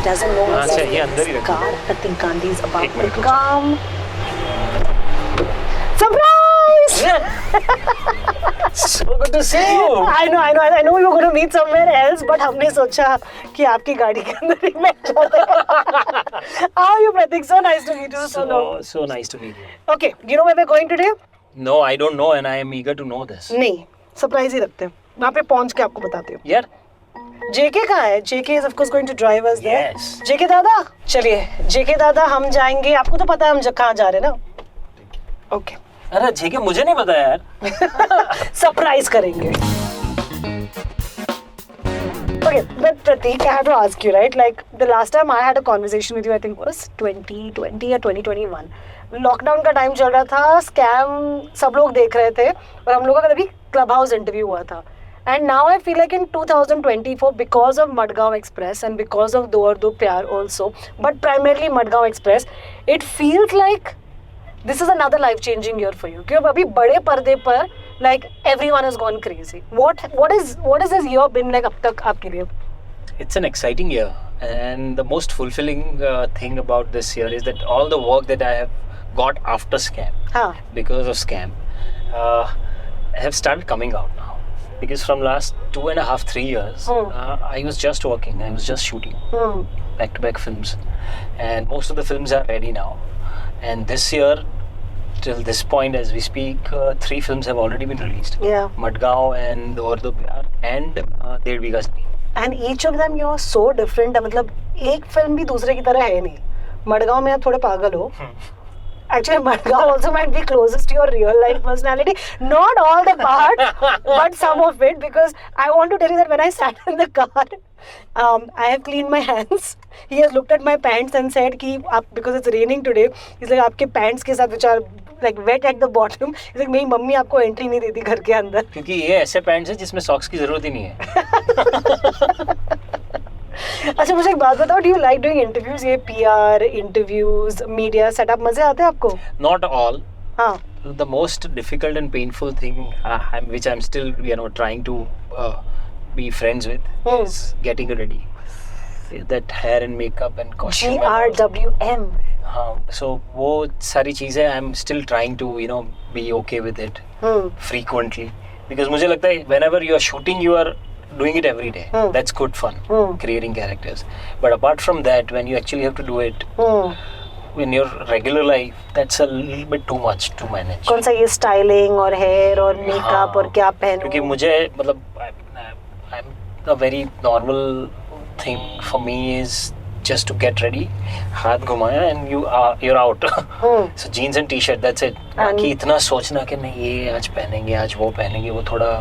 He doesn't know what's अच्छा, ये अंदर ही his रखो। car. I think Gandhi is about एक to मिनट रुको। come. Surprise! So good to see you. I know we were going to meet somewhere else, but हमने सोचा कि आपकी गाड़ी के अंदर ही बैठ जाते हैं. How are you, Pratik? So nice to meet you. So nice to meet you. Okay, you know where we're going today? No, I don't know, and I am eager to know this. नहीं, surprise ही रखते हैं. वहाँ पे पहुँच के आपको बताती हूँ. यार, JK कहाँ है? JK is of course going to drive us there. Yes. JK दादा, चलिए. JK दादा, हम जाएंगे. आपको तो पता है हम कहाँ जा रहे हैं ना? Okay. अरे जेके मुझे नहीं पता यार. सरप्राइज करेंगे. Okay, but Pratik, I have to ask you, right? Like the last time I had a conversation with you, I think was 2020 या 2021. लॉकडाउन का टाइम चल रहा था, स्कैम सब लोग देख रहे थे और हम लोगों का तभी क्लब हाउस इंटरव्यू हुआ था. And now I feel like in 2024, because of Madgaon Express and because of Do Aur Do Pyar also, but primarily Madgaon Express, it feels like this is another life-changing year for you. क्योंकि अभी बड़े पर्दे पर like everyone has gone crazy. What is this year been like अब तक आपके लिए? It's an exciting year, and the most fulfilling thing about this year is that all the work that I have got after scam, हाँ. because of scam, have started coming out now. Because from last 2.5-3 years, I was just working, I was just shooting back-to-back films, and most of the films are ready now. And this year, till this point as we speak, 3 films have already been released. Yeah. Madgaon and Do Aur Do Pyar and Ded Bigha Zameen. And each of them you're so different. मतलब एक film भी दूसरे की तरह है नहीं. मडगांव में आप थोड़े पागल हो. Actually, Madgaon also might be closest to your real life personality. Not all the part, but some of it. Because I want to tell you that when I sat in the car, I have cleaned my hands. He has looked at my pants and said कि आप because it's raining today, he's like आपके pants के साथ which are like wet at the bottom. He's like मेरी mummy आपको entry नहीं देती घर के अंदर. क्योंकि ये ऐसे पैंट्स हैं जिसमें सॉक्स की जरूरत ही नहीं है. अच्छा मुझे एक बात बताओ, do you like doing interviews? ये PR इंटरव्यूज मीडिया सेटअप मजे आते हैं आपको? Not all. हाँ. The most difficult and painful thing which I'm still trying to be friends with is getting ready. That hair and makeup and costume. GRWM. हाँ, so वो सारी चीजें I'm still trying to be okay with it frequently, because मुझे लगता है whenever you are shooting you are doing it every day. That's good fun, creating characters. But apart from that, when you actually have to do it in your regular life, that's a little bit too much to manage. कौन सा ये styling और hair और makeup और क्या पहनो? क्योंकि मुझे मतलब I'm a very normal thing for me is just to get ready, हाथ घुमाया and you're out. So jeans and t-shirt, that's it. बाकी इतना सोचना कि नहीं ये आज पहनेंगे, आज वो पहनेंगे, वो थोड़ा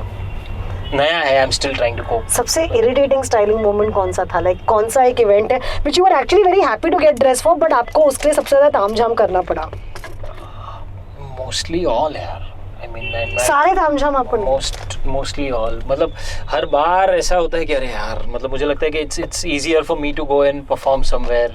नया है. I'm still trying to cope. सबसे irritating styling moment कौन सा था? Like कौन सा एक event है which you were actually very happy to get dressed for, but आपको उसके लिए सबसे ज़्यादा तामझाम करना पड़ा? Mostly all यार. I mean, सारे तामझाम आपको? mostly all. मतलब हर बार ऐसा होता है कि अरे यार, मतलब मुझे लगता है कि it's easier for me to go and perform somewhere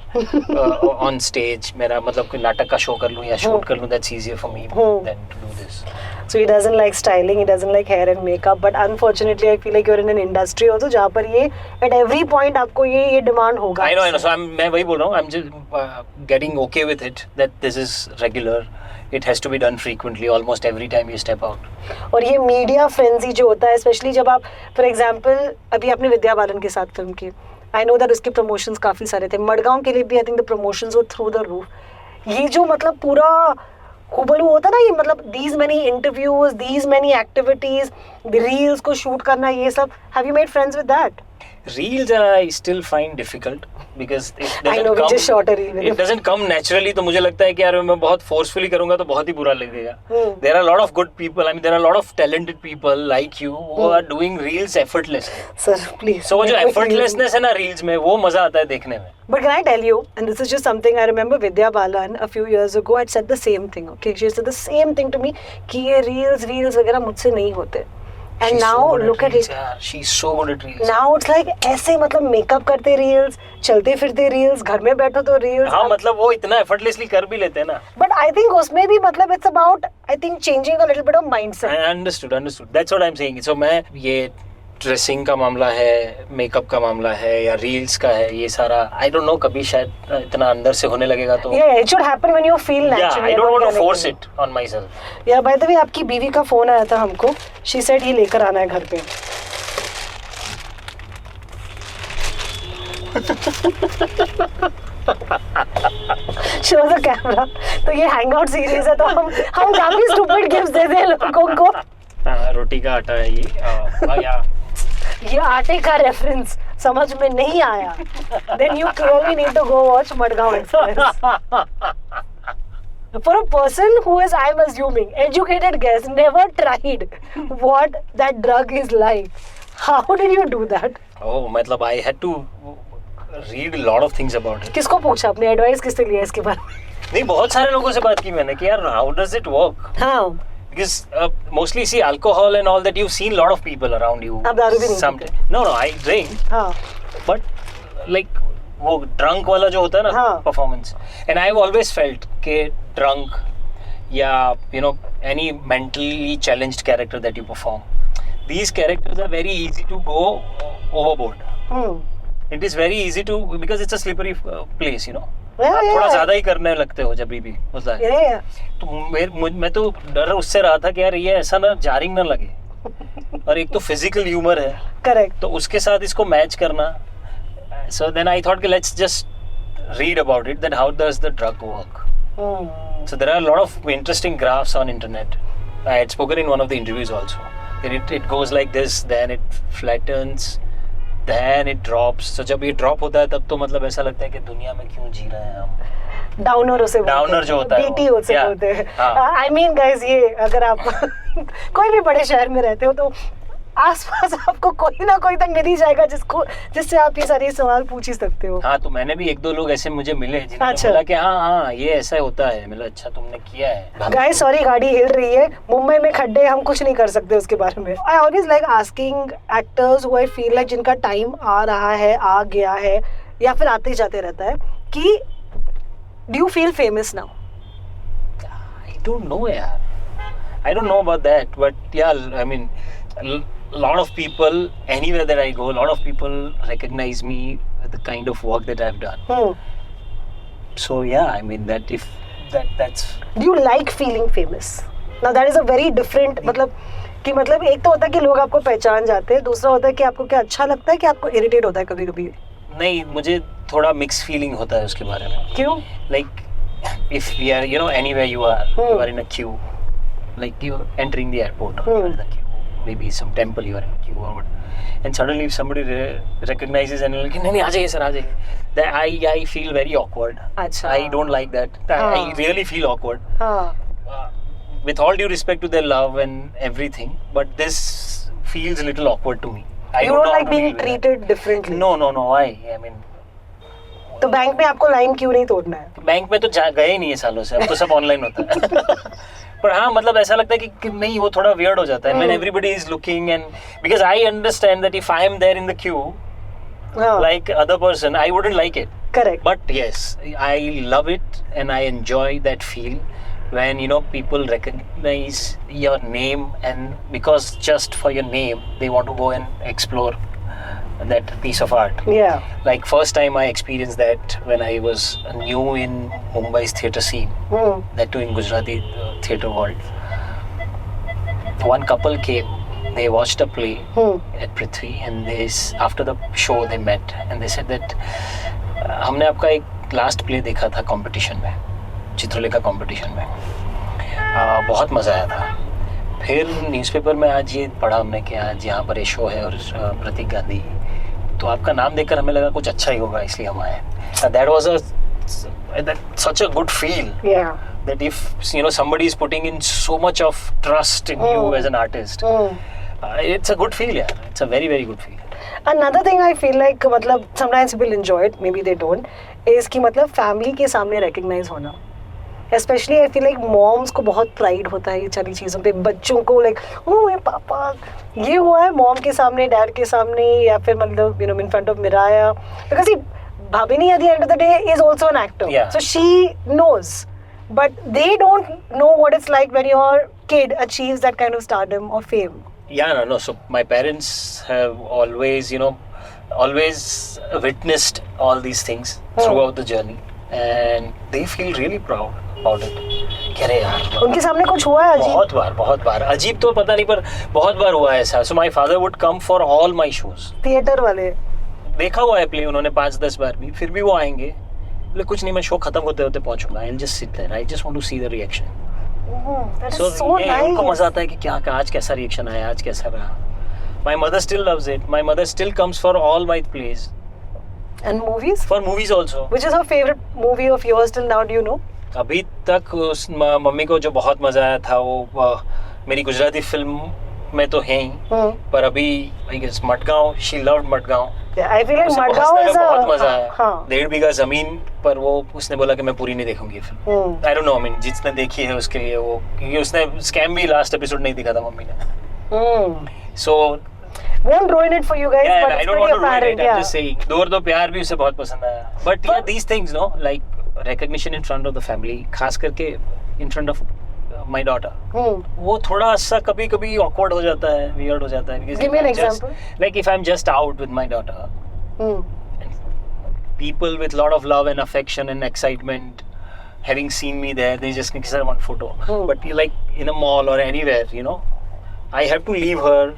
on stage. मेरा मतलब कोई नाटक का शो कर लूँ या शूट कर लूँ, that's easier for me than to do this. So he doesn't like styling, he doesn't like hair and makeup, but unfortunately I feel like you're in an industry also जहाँ पर ये at every point आपको ये demand होगा. I know. So मैं वही बोल रहा हूँ. I'm just getting okay with it that this is regular. It has to be done frequently, almost every time you step out. और ये मीडिया फ्रेंजी जो होता है, स्पेशली जब आप फॉर एग्जांपल अभी आपने विद्या बालन के साथ फिल्म की, आई नो दैट उसके प्रमोशंस काफ़ी सारे थे. मडगांव के लिए भी I think the promotions were through the roof. ये जो मतलब पूरा हुबलू होता ना, ये मतलब these many interviews, these many activities, reels को शूट करना, ये सब, have you made friends with that? Reels I still find difficult because it doesn't come naturally. तो मुझे लगता है कि यार मैं बहुत forcefully करूँगा तो बहुत ही बुरा लगेगा. There are a lot of good people. I mean, there are a lot of talented people like you who are doing reels effortlessly. Sir, please. So वो जो effortlessness है ना reels में, वो मजा आता है देखने में. But can I tell you, and this is just something I remember Vidya Balan a few years ago had said the same thing. Okay, she said the same thing to me कि ये reels वगैरह मुझसे नहीं होते. And she's now so look at it. She's so good at reels. Now it's like ऐसे मतलब makeup करते reels, चलते फिरते reels, घर में बैठो तो reels. हाँ मतलब वो इतना effortlessly कर भी लेते हैं ना. But I think उसमें भी मतलब it's about I think changing a little bit of mindset. I understood. That's what I'm saying. So मैं ये ड्रेसिंग का मामला है, मेकअप का मामला है या रील्स का है, ये सारा आई डोंट नो, कभी शायद इतना अंदर से होने लगेगा तो it should happen when you feel naturally. I don't want to force it on myself. Yeah, by the way, आपकी बीवी का फोन आया था हमको. She said ये लेकर आना है घर पे. Show the camera. तो ये हैंगआउट सीरीज है, तो हम काफी स्टूपिड गिफ्ट्स देते हैं लोगों को. रोटी का आटा है ये. ये आटे का रेफरेंस समझ में नहीं आया. Then you clearly need to go watch Madgaon Express. For a person who is, I'm assuming, educated guess, never tried what that drug is like, how did you do that? Oh, मतलब I had to read a lot of things about it. किसको पूछा, अपने advice किससे लिया इसके बारे में? नहीं, बहुत सारे लोगों से बात की मैंने कि यार how does it work? हाँ. Because mostly see alcohol and all that, you've seen a lot of people around you. आप दारू भी नहीं पीते? No, I drink. हाँ. But like वो drunk वाला जो होता है ना, हाँ. performance. And I've always felt कि drunk या you know any mentally challenged character that you perform, these characters are very easy to go overboard. It is very easy to, because it's a slippery place, you know. आप थोड़ा ज्यादा ही करने लगते हो जब भी होता है. तो मैं तो डर उससे रहा था कि यार ये ऐसा ना जारिंग ना लगे, और एक तो फिजिकल ह्यूमर है. करेक्ट. तो उसके साथ इसको मैच करना. सो देन आई थॉट कि let's just read about it, that how does the drug work. So there are lot of interesting graphs on internet. I had spoken in one of the interviews also. It goes like this, then it flattens, then it drops. So जब ये drop होता है तब तो मतलब ऐसा लगता है कि दुनिया में क्यों जी रहे हैं हम. डाउनर से डाउनर जो होता है, बीटी से बोलते हैं. I mean guys, ये अगर आप कोई भी बड़े शहर में रहते हो तो आसपास आपको कोई ना कोई तो मिल ही जाएगा जिससे आप ये सारे सवाल पूछ ही सकते हो. हाँ, तो मैंने भी एक दो लोग ऐसे मुझे मिले जिन्होंने बोला कि हाँ ये ऐसा होता है. मतलब अच्छा तुमने किया है. गाइस सॉरी, गाड़ी हिल रही है. मुंबई में खड्डे, हम कुछ नहीं कर सकते उसके बारे में. I always like asking actors who I feel like जिनका टाइम आ रहा है, आ गया है या फिर आते जाते रहता है, कि do you feel famous now? I don't know यार. I don't know about that, but yeah, I mean, a lot of people, anywhere that I go, a lot of people recognize me with the kind of work that I've done. So yeah, I mean that's. Do you like feeling famous? Now that is a very different, मतलब एक तो होता है कि लोग आपको पहचान जाते हैं, दूसरा होता है कि आपको क्या अच्छा लगता है कि आपको इरिटेट होता है कभी कभी. नहीं, मुझे थोड़ा मिक्स फीलिंग होता है उसके बारे में. क्यों? Like if we are, you know, anywhere you are in a queue. Like you're entering the airport, or you're in the queue, maybe some temple you are in a queue or what, and suddenly if somebody recognizes and like, नहीं आ जाइए sir, आ जाइए, then I feel very awkward. अच्छा. I don't like that. I really feel awkward. With all due respect to their love and everything, but this feels a little awkward to me. You don't like being treated differently? No. Why? I mean. तो bank में आपको line क्यों नहीं तोड़ना है? Bank में तो गए ही नहीं है सालों से, अब तो सब ऑनलाइन होता है. पर हाँ, मतलब ऐसा लगता है कि नहीं, वो थोड़ा वियर्ड हो जाता है when everybody is looking, and because I understand that if I am there in the queue like other person, I wouldn't like it. Correct. But yes, I love it and I enjoy that feel when, you know, people recognize your name, and because just for your name they want to go and explore that piece of art. Yeah. Like first time I experienced that when I was new in Mumbai's theatre scene. That too in Gujarati theatre world. One couple came. They watched a play at Prithvi, and after the show they met and they said that हमने आपका एक last play देखा था competition में, Chitralekha competition में. बहुत मजा आया था. फिर न्यूज़पेपर में आज ये पढ़ा हमने कि आज यहाँ पर ये शो है और प्रतीक गांधी, तो आपका नाम देखकर हमें लगा कुछ अच्छा ही होगा, इसलिए हम आए. That was such a good feel. Yeah. That if, you know, somebody is putting in so much of trust in you as an artist, it's a good feel, yeah. It's a very, very good feel. Another thing I feel like, मतलब sometimes people enjoy it, maybe they don't, is कि मतलब family के सामने recognize होना. Especially I feel like moms को बहुत pride होता है ये सारी चीज़ों पे. बच्चों को like, oh मेरे पापा ये हुआ है, mom के सामने, dad के सामने, या फिर मतलब, you know, in front of Miraya. Because see, Bhabini at the end of the day is also an actor. Yeah. So she knows. But they don't know what it's like when your kid achieves that kind of stardom or fame. Yeah, no. So my parents have always, always witnessed all these things throughout the journey, and they feel really proud about it. कह रहे यार उनके सामने कुछ हुआ है अजीब? बहुत बार अजीब तो पता नहीं, पर बहुत बार हुआ है ऐसा. So my father would come for all my shows. Theatre वाले देखा हुआ है प्ले उन्होंने 5-10 बार भी, फिर भी वो आएंगे. बोले कुछ नहीं, मैं शो खत्म होते होते पहुंचूंगा. I'll just sit there. I just want to see the reaction. that is So so ये nice. उनको मजा आता है कि क्या आज कैसा रिएक्शन आया, आज कैसा रहा. My mother still loves it. My mother still comes for all my plays. And movies? For movies also. Which is her favorite movie of yours till now, do you know? अभी तक उस mummy को जो बहुत मजा आया था वो मेरी गुजराती फिल्म में तो है ही, पर अभी I guess Madgaon, she loved Madgaon. Yeah, I feel like उसे मडगांव is बहुत मजा आया. हाँ. 1.5 बीघा जमीन पर वो उसने बोला कि मैं पूरी नहीं देखूंगी film. I don't know, I mean जिसने देखी है उसके लिए वो, क्योंकि उसने स्कैम भी लास्ट एपिसोड नहीं दिखा था मम्मी ने. So won't ruin it for you guys, yeah, but I it's don't pretty want to ruin apparent. it. I'm Yeah. just saying. दूर तो प्यार भी उसे बहुत पसंद आया. But yeah, these things, no, like recognition in front of the family, खास करके in front of my daughter. वो थोड़ा सा कभी-कभी awkward हो जाता है, weird हो जाता है. Because Give me an example. Like if I'm just out with my daughter, people with lot of love and affection and excitement, having seen me there, they just need one photo. But you like in a mall or anywhere, I have to leave her,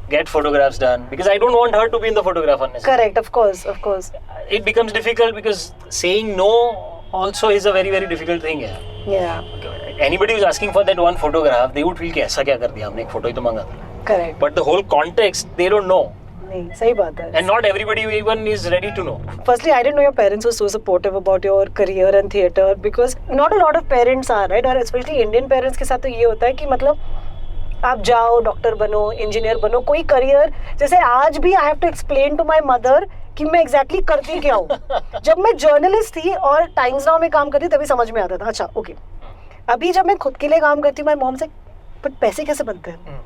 get photographs done, because I don't want her to be in the photograph unnecessarily. Correct, of course. It becomes difficult because saying no also is a very, very difficult thing. Yeah. Anybody who's asking for that one photograph, they would feel कि ऐसा क्या कर दिया हमने, एक photo ही तो मांगा था. Correct. But the whole context, they don't know. नहीं, सही बात है. And not everybody even is ready to know. Firstly, I didn't know your parents were so supportive about your career and theatre, because not a lot of parents are, right? और especially Indian parents के साथ तो ये होता है कि मतलब आप जाओ, डॉक्टर बनो, इंजीनियर बनो, कोई करियर. जैसे आज भी I have to explain to my mother कि मैं एग्जैक्टली करती क्या हूँ. जब मैं जर्नलिस्ट थी और टाइम्स नाउ में काम करती तभी समझ में आता था. अच्छा, ओके. अभी जब मैं खुद के लिए काम करती हूँ, माय मॉम से बट पैसे कैसे बनते हैं.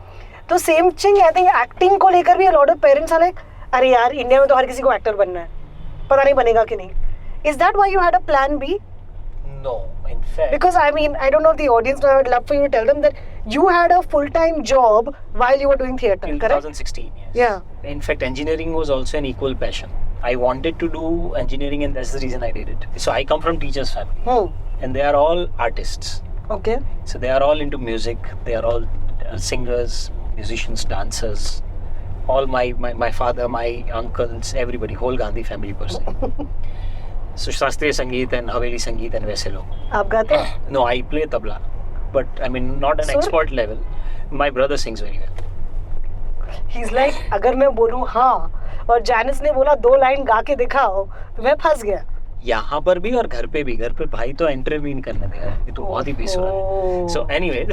तो same thing I think acting को लेकर भी lot of parents are like, अरे यार इंडिया में तो हर किसी को एक्टर बनना है, पता नहीं बनेगा कि नहीं. Is that why you had a plan B? No, in fact. Because I mean, I don't know if the audience know, I would love for you to tell them that you had a full-time job while you were doing theatre, Till correct? 2016, yes. Yeah. In fact, engineering was also an equal passion. I wanted to do engineering, and that's the reason I did it. So I come from teachers' family, and they are all artists. Okay. So they are all into music. They are all singers, musicians, dancers. All my father, my uncles, everybody, whole Gandhi family per se. So शास्त्रीय संगीत and हवेली संगीत and वैसे लोग. आप गाते हैं? No, I play tabla, but I mean not an expert level. My brother sings very well. He's like, अगर मैं बोलूँ हाँ और जैनिस ने बोला 2 लाइन गा के दिखाओ तो मैं फंस गया. यहाँ पर भी और घर पे भी. घर पे भाई तो एंटर भी नहीं करने देगा, ये तो बहुत ही पीस हो रहा है. So anyway,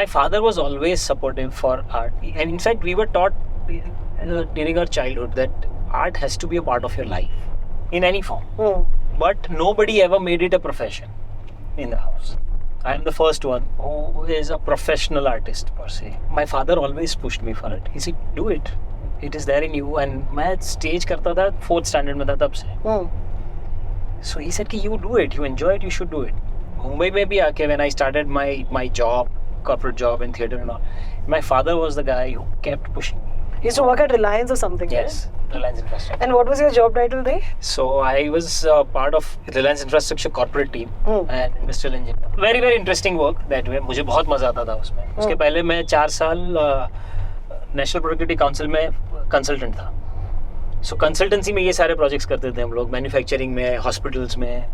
my father was always supportive for art, and in fact we were taught during our childhood that art has to be a part of your life in any form. But nobody ever made it a profession in the house. I am the first one who is a professional artist per se. My father always pushed me for it. He said, do it. It is there in you. And मैं stage करता था 4th standard में था तब से. So he said कि you do it, you enjoy it, you should do it. Mumbai में भी आके when I started my job, corporate job in theatre and all, my father was the guy who kept pushing me. He used to work at Reliance or something. Yes, right? Reliance Infrastructure. And what was your job title there? So I was part of Reliance Infrastructure corporate team and industrial engineer. Very very interesting work that way. मुझे बहुत मजा आता था उसमें. उसके पहले मैं 4 साल नेशनल प्रोडक्टिविटी काउंसिल में कंसल्टेंट था. So consultancy में ये सारे प्रोजेक्ट्स करते थे हम लोग. मैन्युफैक्चरिंग में, हॉस्पिटल्स में.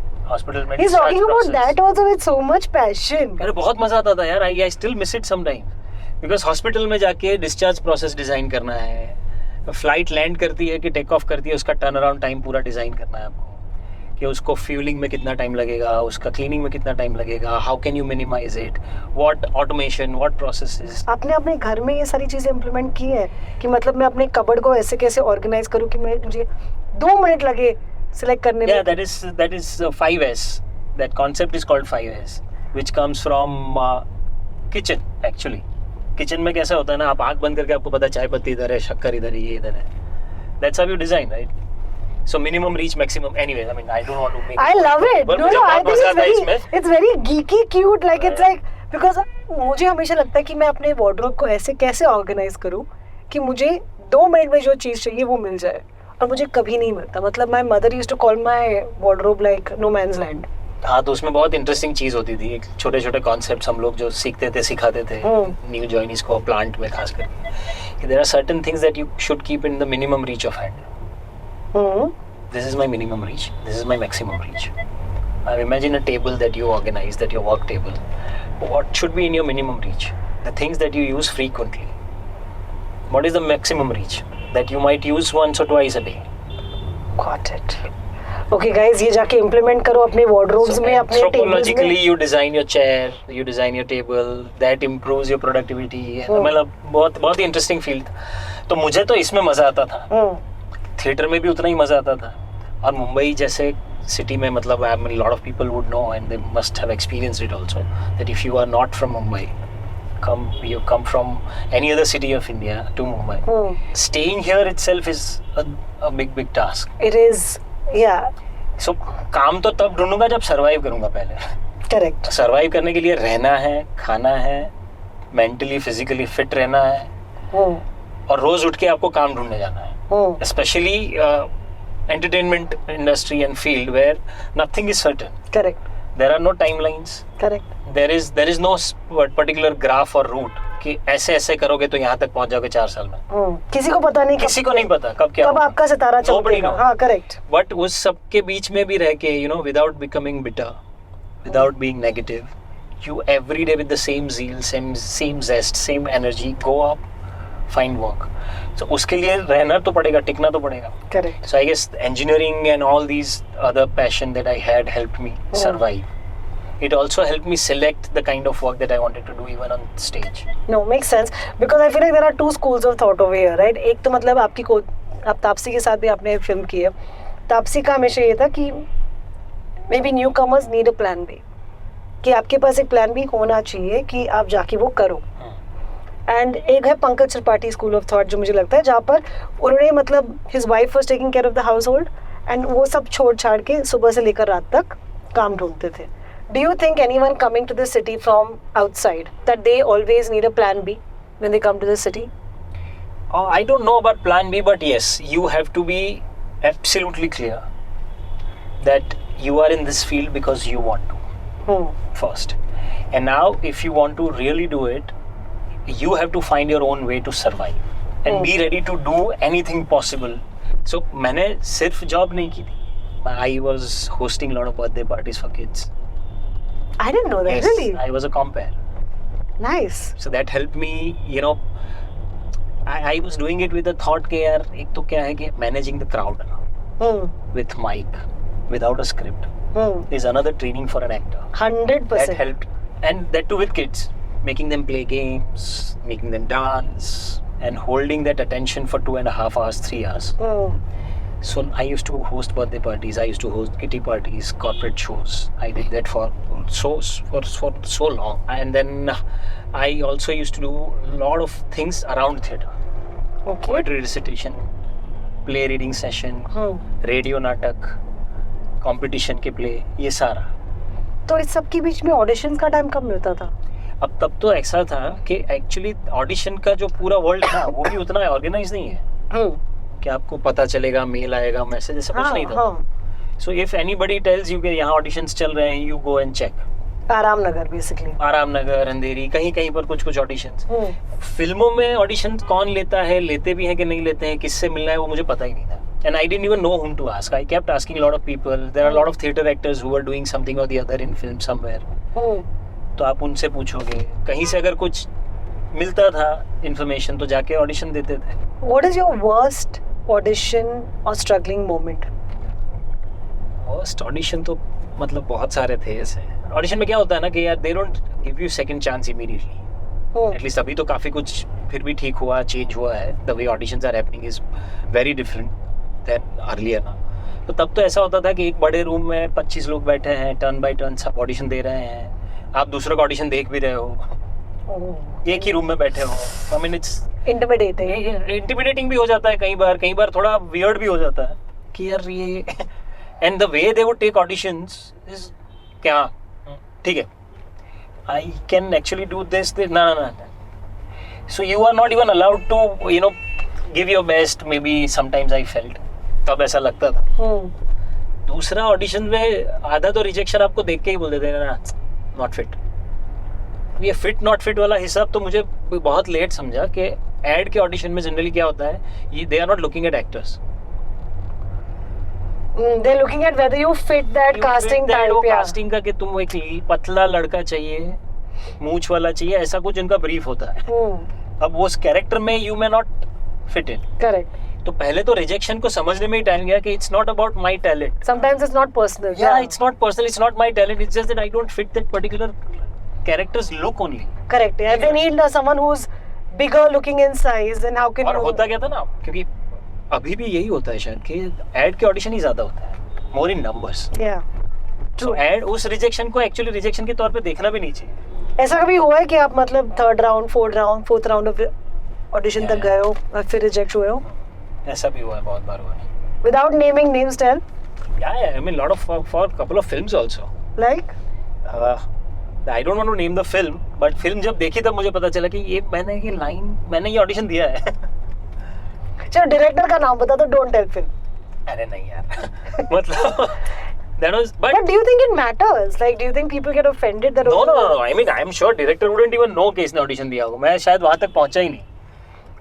He's talking about that also with so much passion. अरे बहुत मजा आता था यार. I still miss it sometimes. Because hospital में जाके डिस्चार्ज प्रोसेस डिजाइन करना है. फ्लाइट लैंड करती है कि टेक ऑफ करती है, उसका टर्न अराउंड टाइम पूरा डिजाइन करना है आपको. कि उसको फ्यूलिंग में कितना टाइम लगेगा, उसका क्लीनिंग में कितना टाइम लगेगा, how can you minimise it, what automation, what processes. आपने अपने घर में ये सारी चीजें इम्प्लीमेंट की है कि मतलब मैं अपने कबर्ड को ऐसे कैसे ऑर्गेनाइज करूँ कि मुझे 2 मिनट लगे सिलेक्ट करने में. that is 5S. That concept is called 5S, which comes from kitchen actually. Kitchen में कैसा होता है ना, आप आँख बंद करके आपको पता है चाय पत्ती इधर है, शक्कर इधर है, ये इधर है. That's how you design, right? So minimum reach maximum. Anyway, I mean I don't want to make. I love it. No, I think it's very geeky, cute. Like it's like because मुझे हमेशा लगता है कि मैं अपने wardrobe को ऐसे कैसे ऑर्गेनाइज करूँ कि मुझे 2 मिनट में जो चीज़ चाहिए वो मिल जाए, और मुझे कभी नहीं मिलता. मतलब my mother used to call my wardrobe like no man's land. हाँ, तो उसमें बहुत इंटरेस्टिंग चीज़ होती थी. एक छोटे छोटे कॉन्सेप्ट्स हम लोग जो सीखते थे, सिखाते थे न्यू जॉइनीज को, प्लांट में खास करके. There are certain things that you should keep in the minimum reach of hand. This is my minimum reach. This is my maximum reach. Imagine a table that you organize, that your work table. What should be in your minimum reach? The things that you use frequently. What is the maximum reach that you might use once or twice a day? Got it. Okay, guys, ये जाके implement करो अपने wardrobes में, अपने tables में. Anthropologically, you design your chair, you design your table. That improves your productivity. मतलब बहुत ही interesting field. तो मुझे तो इसमें मजा आता था. थिएटर में भी उतना ही मजा आता था. और मुंबई जैसे सिटी में, मतलब I mean lot of people would know and they must have experienced it also, that if you are not from Mumbai, you come from any other city of India to Mumbai, staying here itself is a big task. It is, yeah. So काम तो तब ढूंढूंगा जब survive करूंगा पहले. Correct. Survive करने के लिए रहना है, खाना है, मेंटली फिजिकली फिट रहना है, और रोज उठ के आपको काम ढूंढने जाना है. Especially entertainment industry and field where nothing is certain. Correct. There are no timelines. Correct. There is no particular graph or route कि ऐसे करोगे तो यहाँ तक पहुँच जाओगे 4 साल में. किसी को पता नहीं, किसी को नहीं पता कब क्या कब आपका सितारा चमकेगा. हाँ, करेक्ट. बट उस सब के बीच में भी रह के, without becoming bitter, without being negative, you every day with the same zeal, same zest, same energy, go up, find work. So उसके लिए रहना तो पड़ेगा, टिकना तो पड़ेगा. Correct. So I guess engineering and all these other passion that I had helped me survive. It also helped me select the kind of work that I wanted to do even on stage. No, makes sense, because I feel like there are 2 schools of thought over here, right? एक तो मतलब आप तापसी के साथ भी आपने film की है. तापसी का हमेशा ये था कि maybe newcomers need a plan B, कि आपके पास एक plan B होना चाहिए कि आप जाके वो करो. एंड एक है Pankaj Tripathi school of thought, जो मुझे लगता है जहाँ पर उन्होंने मतलब his wife was taking care of the house hold, and वो सब छोड़ छाड़ के सुबह से लेकर रात तक काम ढूंढते थे. Do you think anyone coming to this city from outside that they always need a plan B when they come to this city? I don't know about plan B, but yes, you have to be absolutely clear that you are in this field because you want to first. And now if you want to really do it, you have to find your own way to survive and be ready to do anything possible. So मैंने सिर्फ job नहीं की थी. I was hosting a lot of birthday parties for kids. I didn't know that. Yes, really? I was a compere. Nice. So that helped me, I was doing it with the thought कि यार एक तो क्या है कि managing the crowd with mic without a script is another training for an actor. 100%. That helped, and that too with kids. Making them play games, making them dance, and holding that attention for 2.5 hours, 3 hours. So I used to host birthday parties. I used to host kitty parties, corporate shows. I did that for so long. And then I also used to do a lot of things around theatre. Okay. Poetry recitation, play reading session, radio नाटक, competition के play, ये सारा. तो इस सब के बीच में auditions का टाइम कब मिलता था? अब तब तो ऐसा था कि एक्चुअली ऑडिशन का जो पूरा वर्ल्ड था वो भी उतना ऑर्गेनाइज नहीं है कि आपको पता चलेगा, मेल आएगा, मैसेज, ऐसा कुछ नहीं था. So if anybody tells you कि यहाँ ऑडिशंस चल रहे हैं, you go and check. Aramnagar basically, Aramnagar, Andheri, कहीं पर कुछ ऑडिशंस. फिल्मों में ऑडिशन कौन लेता है, लेते भी हैं कि नहीं लेते हैं, किससे मिलना है, वो मुझे पता ही नहीं था. And I didn't even know whom to ask. I kept asking a lot of people. There are a lot of theatre actors who are doing something or the other in film somewhere. तो आप उनसे पूछोगे, कहीं से अगर कुछ मिलता था इन्फॉर्मेशन तो जाके ऑडिशन देते थे. What is your worst audition or struggling moment? Worst audition तो मतलब बहुत सारे थे ऐसे. ऑडिशन में क्या होता है ना कि यार they don't give you second chance immediately. At least अभी तो काफी कुछ फिर भी ठीक हुआ, चेंज हुआ है. The way auditions are happening is very different than earlier ना. तो तब तो ऐसा होता था कि एक बड़े रूम में 25 लोग बैठे हैं, टर्न बाय टर्न सब ऑडिशन दे रहे हैं. आप दूसरों का ऑडिशन देख भी रहे हो, एक ही रूम में बैठे हो. आई मीन इट्स इंटिमिडेटिंग भी हो जाता है कई बार थोड़ा वियर्ड भी हो जाता है कि यार ये. And the way they would take auditions is क्या, ठीक है I can actually do this. No. So you are not even allowed to, give your best. Maybe sometimes I felt. तब ऐसा लगता था. दूसरा ऑडिशन में आधा तो रिजेक्शन आपको देख के ही बोल देते हैं ना, नॉट फिट. ये फिट नॉट फिट वाला हिसाब तो मुझे बहुत लेट समझा कि एड के ऑडिशन में जनरली क्या होता है, ये they are not looking at actors. They're looking at whether you fit that casting type. Casting का कि तुम एक पतला लड़का चाहिए, मूंछ वाला चाहिए, ऐसा कुछ इनका ब्रीफ होता है. अब वो उस कैरेक्टर में you may not fit in. Correct. तो पहले तो रिजेक्शन को समझने में ही टाइम गया कि it's not about my talent. Sometimes it's not personal. Yeah, it's not personal, it's not my talent, it's just that I don't fit that particular character's look only. Correct. Yeah. They need someone who's bigger looking in size, and how can और you... होता क्या था ना, क्योंकि अभी भी यही होता है शायद कि एड के ऑडिशन ही ज्यादा होता है, मोर इन नंबर्स. Yeah. तो एड उस रिजेक्शन को एक्चुअली रिजेक्शन के तौर पे देखना भी नहीं चाहिए. ऐसा कभी हुआ है कि आप मतलब 3rd round 4th round 4th round of audition तक गए हो और फिर रिजेक्ट हुए हो? ऐसा भी हुआ है, बहुत बार हुआ है. Without naming names, tell. Yeah, I mean lot of for couple of films also. Like? I don't want to name the film, but film जब देखी तब मुझे पता चला कि मैंने ये ऑडिशन दिया है. चलो डायरेक्टर का नाम बता दो, don't tell film. अरे नहीं यार. मतलब that was But do you think it matters? Like, do you think people get offended that? No. I mean, I am sure director wouldn't even know कि इसने ऑडिशन दिया होगा. मैं शायद वहाँ तक पहुँचा ही नहीं.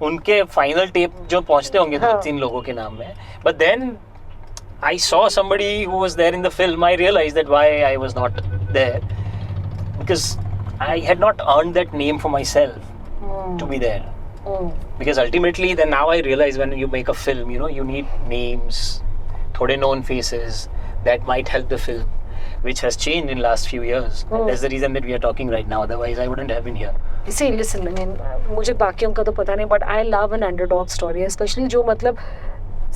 उनके फाइनल टेप जो पहुँचते होंगे 2-3 लोगों के नाम में. But then I saw somebody who was there in the film. I realized that why I was not there, because I had not earned that name for myself to be there. Because ultimately, then now I realize when you make a film, you need names, थोड़े known faces that might help the film, which has changed in last few years. And that's the reason that we are talking right now. Otherwise, I wouldn't have been here. See, listen, I mean, मुझे बाकियों का तो पता नहीं, but I love an underdog story, especially जो मतलब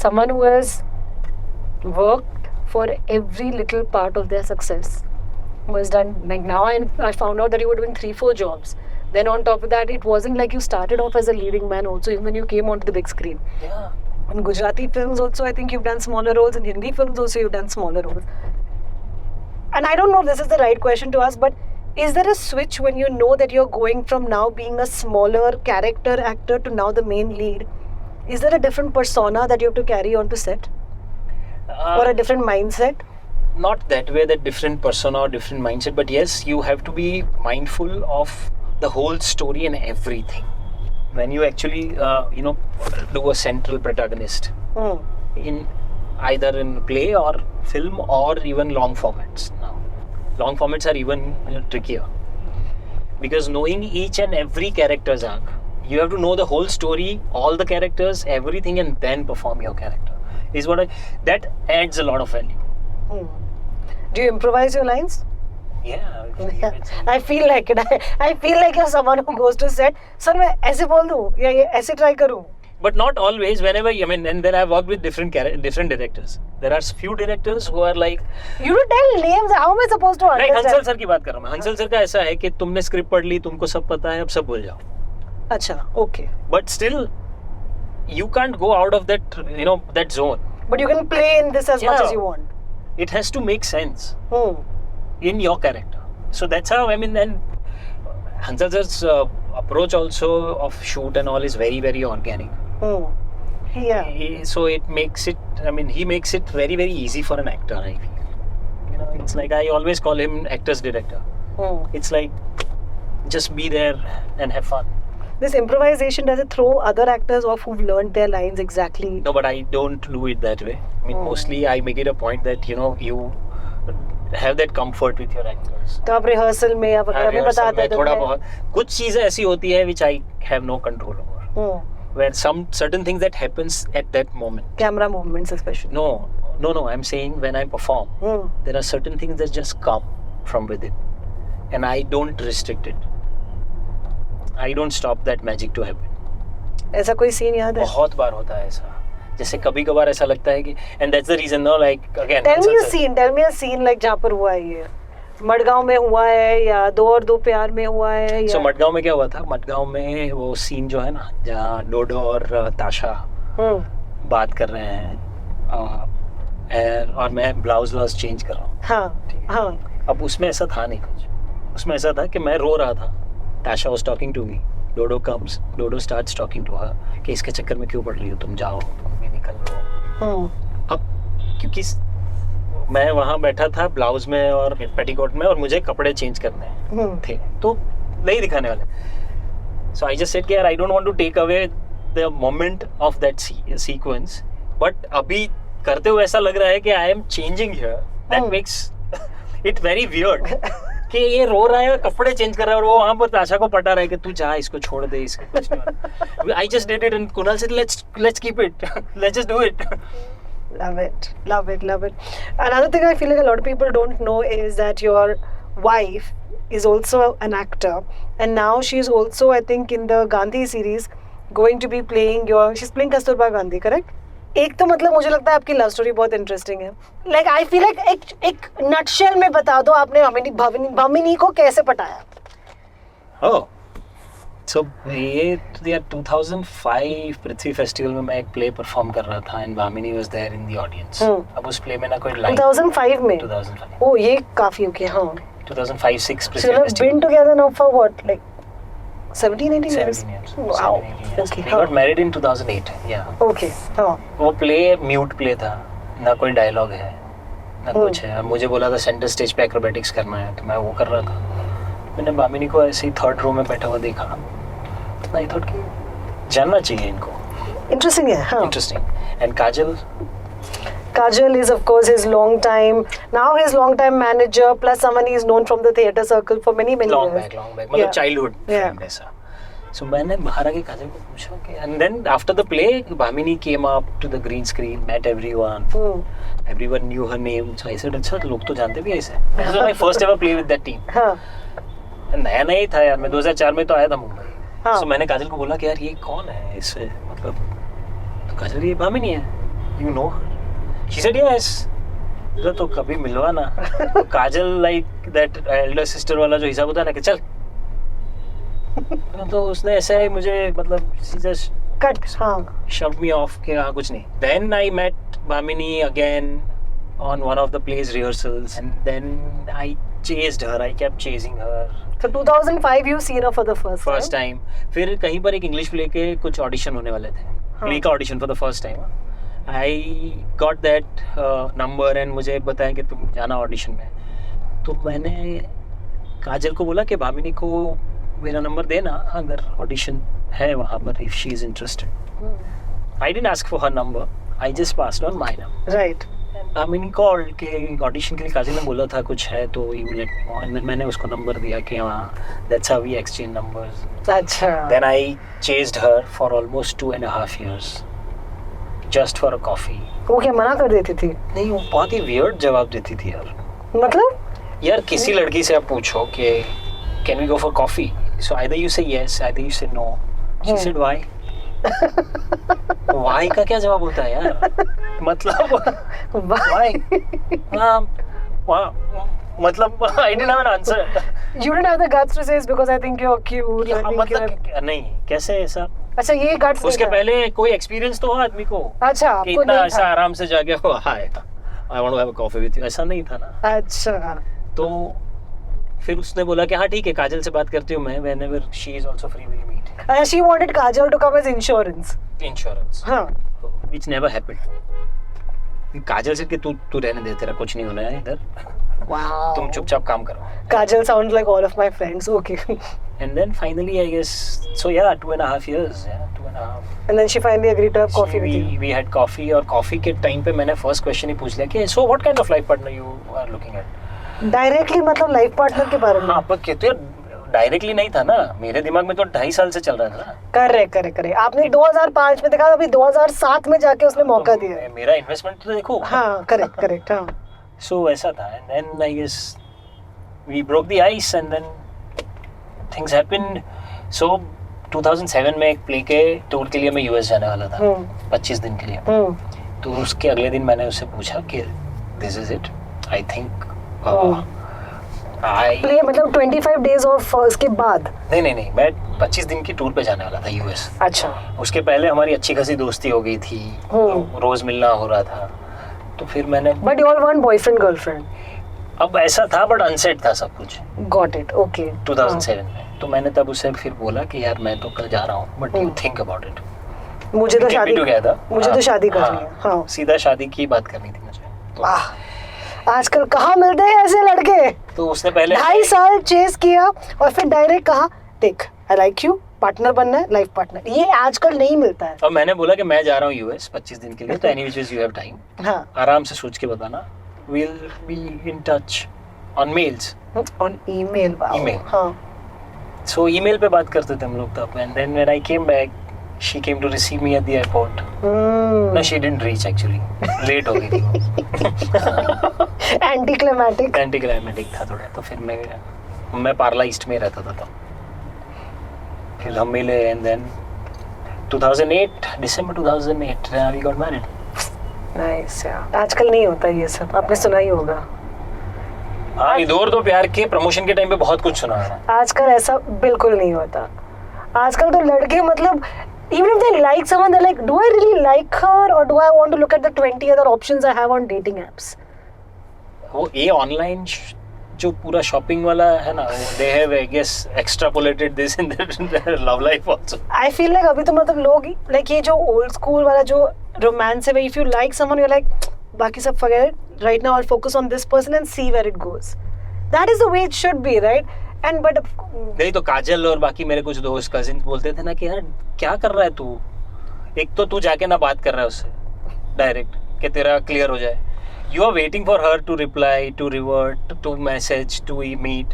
someone who has worked for every little part of their success, was done. Like now I found out that you were doing 3-4 jobs. Then on top of that, it wasn't like you started off as a leading man also, even when you came onto the big screen. Yeah. In Gujarati films also, I think you've done smaller roles. In Hindi films also, you've done smaller roles. And I don't know if this is the right question to ask, but is there a switch when you know that you're going from now being a smaller character actor to now the main lead? Is there a different persona that you have to carry on to set? Or a different mindset? Not that way, that different persona or different mindset, but yes, you have to be mindful of the whole story and everything. When you actually, do a central protagonist in either in play or film or even long formats. Now, long formats are even trickier, because knowing each and every character's arc, you have to know the whole story, all the characters, everything, and then perform your character. Is what that adds a lot of value. Do you improvise your lines? Yeah. I feel like it. I feel like you're someone who goes to set, sir, मैं ऐसे बोल दूँ या ये ऐसे try करूँ. But not always. Whenever and then I've worked with different directors. There are few directors who are like. You don't tell names. How am I supposed to understand? Like Hansal sir की बात कर रहा हूँ मैं. Hansal sir का ऐसा है कि तुमने स्क्रिप्ट पढ़ ली, तुमको सब पता है, अब सब भूल जाओ. अच्छा, okay. But still, you can't go out of that, that zone. But you can play in this as much as you want. It has to make sense in your character. So that's how, and Hansal sir's approach also of shoot and all is very, very organic. Yeah. So it makes it, he makes it very, very easy for an actor, I feel. It's like, I always call him actor's director. It's like, just be there and have fun. This improvisation, does it throw other actors off who've learned their lines exactly? No, but I don't do it that way. Mostly I make it a point that, you have that comfort with your actors. तो आप rehearsal में या वगैरह में बताते हैं थोड़ा बहुत कुछ चीजें ऐसी होती है which I have no control over. Where some certain things that happens at that moment. Camera movements especially. No. I'm saying when I perform, there are certain things that just come from within, and I don't restrict it. I don't stop that magic to happen. ऐसा कोई scene याद है? बहुत बार होता है ऐसा. जैसे कभी-कभार ऐसा लगता है कि and that's the reason, no, like again. Tell me a scene like जहाँ पर हुआ है ये. मडगांव में हुआ है या 2 और 2 प्यार में हुआ है या? So मडगांव में क्या हुआ था? मडगांव में वो सीन जो है ना, जहाँ डोडो और ताशा बात कर रहे हैं और मैं ब्लाउज चेंज कर रहा हूँ. हाँ. अब उसमें ऐसा था नहीं कुछ. उसमें ऐसा था कि मैं रो रहा था, Tasha was talking to me, Dodo comes, Dodo starts talking to her कि इसके चक्कर में क्यों पड़ रही हो तुम, जाओ तुम भी निकल लो। अब क्योंकि मैं वहाँ बैठा था ब्लाउज में और पेटीकोट में और मुझे कपड़े चेंज करने थे तो नहीं दिखाने वाले, सो आई जस्ट सेड कि यार I don't want to take away the moment of that sequence, but अभी करते हुए ऐसा लग रहा है कि I am changing here, that makes it very weird कि ये रो रहा है, कपड़े चेंज कर रहा है और वो वहाँ पर ताशा को पटा रहा है कि तू जा, इसको छोड़ दे, इसको कुछ नहीं होना। I just did it and Kunal said let's keep it, let's just do it. Love it, love it, love it. Another thing I feel like a lot of people don't know is that your wife is also an actor, and now she's also, I think, in the Gandhi series going to be playing she's playing Kasturba Gandhi, correct? एक तो मतलब मुझे लगता है आपकी love story बहुत interesting है, like I feel like एक नटशेल में बता दो आपने भामिनी को कैसे पटाया। Oh, so ये 2005 पृथ्वी फेस्टिवल में मैं एक प्ले परफॉर्म कर रहा था and Bhamini was there in the audience. अब उस प्ले में ना कोई लाइन 2005 में 2005 ओ ये काफी ओके हाँ 2005-06 पृथ्वी festival. So been together now for what, like 17-18 years? 17 years. Wow. 17-18 years. Okay. We got married in 2008. Yeah. Okay. हाँ. वो प्ले म्यूट प्ले था, ना कोई डायलॉग है ना कुछ है। मुझे बोला था सेंटर स्टेज पे एक्रोबैटिक्स करना है तो मैं वो कर रहा था। मैंने भामिनी को ऐसे ही थर्ड रो में बैठा हुआ देखा तो आई थॉट कि जानना चाहिए इनको, इंटरेस्टिंग है हाँ। Interesting. And Kajal is of course his long time manager plus someone he is known from the theatre circle for many long years. back मतलब childhood friend ऐसा। So मैंने बाहर आके काजल को पूछा कि and then after the play Bhamini came up to the green screen, met everyone, everyone knew her name, so I said अच्छा लोग तो जानते भी ऐसे। This was my first ever play with that team। हाँ। नया ही था यार, मैं 2004 में तो आया था मुंबई। So मैंने काजल को बोला कि यार ये कौन है इससे, मतलब तो काजल ये भामिनी है, you know her? She said yes। तो कभी मिलवा ना। काजल like that elder sister वाला जो हिसाब होता है ना कि चल तो उसने ऐसे ही मुझे मतलब she just shoved me off कि हाँ कुछ नहीं। Then I met Bhamini again on one of the plays rehearsals and then I chased her, I kept chasing her। So 2005 you seen her for the first time। फिर कहीं पर एक English play के कुछ ऑडिशन होने वाले थे, play का audition for the first time. I got that number and मुझे बताया कि तुम जाना ऑडिशन में। तो मैंने काजल को बोला कि भामिनी को मेरा नंबर देना अगर ऑडिशन है वहाँ पर, if she is interested। I didn't ask for her number, I just passed on my number। Right। Bhamini call के ऑडिशन के लिए काजल ने बोला था कुछ है तो you let me know, and then मैंने उसको नंबर दिया कि हाँ that's how we exchange numbers। अच्छा। Then I chased her for almost 2.5 years just for a coffee। वो क्या मना कर देती थी? नहीं, वो बहुत ही weird जवाब देती थी यार। मतलब यार किसी लड़की से आप पूछो कि can we go for coffee, so either you say yes, either you say no। She said why। why का क्या जवाब होता है यार, मतलब why मतलब I didn't have an answer। You didn't have the guts to say it's because I think you're cute। मतलब नहीं, कैसे ऐसा? अच्छा ये guts उसके पहले कोई एक्सपीरियंस तो हो आदमी को। अच्छा कि इतना ऐसा आराम से जाके हाय I want to have a coffee with you, ऐसा नहीं था ना। अच्छा। तो फिर उसने बोला कि हाँ ठीक है काजल से बात करती हूँ मैं, whenever she is also free we'll meet। She wanted Kajal to come as insurance। हाँ। Which never happened। काजल से कि तू रहने दे, तेरा कुछ नहीं होना है इधर। Wow। तुम चुपचाप काम करो। Kajal sounds like all of my friends। Okay। And then finally I guess so yeah 2.5 years, yeah 2.5। And then she finally agreed to have coffee with you। We had coffee और coffee के time पे मैंने first question ही पूछ लिया कि so what kind of life partner you are looking at। Directly मतलब life partner के बारे में? हाँ पर कहते हैं डायरेक्टली नहीं था ना, मेरे दिमाग में तो 2.5 साल से चल रहा था ना। करेक्ट। आपने 2005 में देखा, अभी 2007 में जाके उसने मौका दिया। मेरा इन्वेस्टमेंट तो देखो। हाँ करेक्ट हाँ। So ऐसा था and then I guess we broke the ice and then things happened। So 2007 में एक प्ले के टूर के लिए मैं यूएस जाने वाला था 25 दिन के लिए। तो उसके अगले दिन मैंने उससे पूछा कि this is it, I think play मतलब 25 days ऑफ उसके बाद? नहीं मैं 25 दिन की टूर पे जाने वाला था यूएस। अच्छा। उसके पहले हमारी अच्छी खासी दोस्ती हो गई थी, रोज मिलना हो रहा था। तो फिर मैंने But you all weren't boyfriend girlfriend? अब ऐसा था बट अनसेट था सब कुछ गॉट इट, ओके। 2007 में। तो मैंने तब उससे फिर बोला कि यार मैं तो कल जा रहा हूँ but you think about it, मुझे तो शादी करनी है। हाँ, सीधा शादी की बात करनी थी मुझे। वाह, आजकल कहाँ मिलते हैं ऐसे लड़के। तो उसने पहले 2.5 साल चेस किया और फिर डायरेक्ट कहा देख आई लाइक यू, पार्टनर बनना है, लाइफ पार्टनर, ये आजकल नहीं मिलता है। और मैंने बोला कि मैं जा रहा हूँ यूएस 25 दिन के लिए, तो एनीवेज यू हैव टाइम, हाँ, आराम से सोच के बताना, we'll be in touch on mails, on email, wow. Email. हाँ, so email पे बात करते थे हम लोग तब। and then when I came back she came to receive me at the airport. No, she didn't reach actually, late हो गई थी वो। एंटी क्लाइमेटिक था थोड़ा, तो फिर मैं पार्ला ईस्ट में रहता था तब, फिर हम मिले and then 2008 December 2008 we got married. Nice यार, आजकल नहीं होता ये सब, आपने सुना ही होगा। हाँ, इधर तो प्यार के प्रमोशन के टाइम पे बहुत कुछ सुना है। आजकल ऐसा बिल्कुल नहीं होता। आजकल तो लड़के मतलब even if they like someone, they're like, do I really like her or do I want to look at the 20 other options I have on dating apps? वो ये ऑनलाइन जो पूरा शॉपिंग वाला है ना, they have I guess extrapolated this in their love life also. I feel like अभी तो मतलब लोग like ये जो old school वाला जो romance है, if you like someone you're like बाकी सब forget it, right now I'll focus on this person and see where it goes. That is the way it should be, right? And but नहीं तो काजल और बाकी मेरे कुछ दोस्त कजिन बोलते थे ना कि यार क्या कर रहा है तू, एक तो तू जाके ना बात कर रहा है उससे डायरेक्ट कि तेरा क्लियर हो जाए, you are waiting for her to reply, to revert, to message, to meet,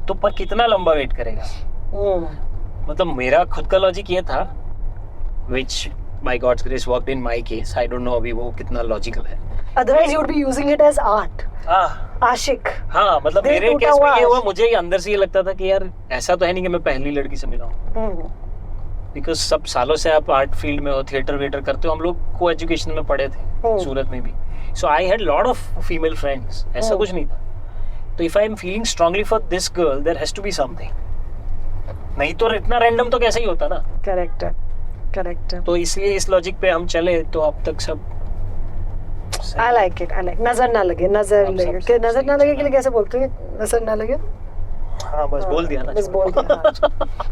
तो पर कितना लंबा वेट करेगा। मतलब मेरा खुद का लॉजिक ये था, which by God's grace worked in my case. I don't know अभी वो कितना लॉजिकल है। Otherwise you would be using it as art. आशिक। हाँ, मतलब मेरे केस में ये हुआ, मुझे अंदर से ये लगता था कि यार ऐसा तो है नहीं कि मैं पहली लड़की से मिला हूँ, बिकॉज सब सालों से आप आर्ट फील्ड में हो, थिएटर वेटर करते हो, हम लोग को एजुकेशन में पढ़े थे सूरत में भी, so I had lot of female friends, ऐसा कुछ नहीं था। तो if I am feeling strongly for this girl there has to be something, नहीं तो इतना रैंडम तो कैसे ही होता ना। करेक्ट। तो इसलिए इस लॉजिक पे हम चले, तो अब तक सब I like it. नजर ना लगे के लिए कैसे बोलते हैं, नजर ना लगे। हाँ, बस बोल दिया ना, बस बोल दिया।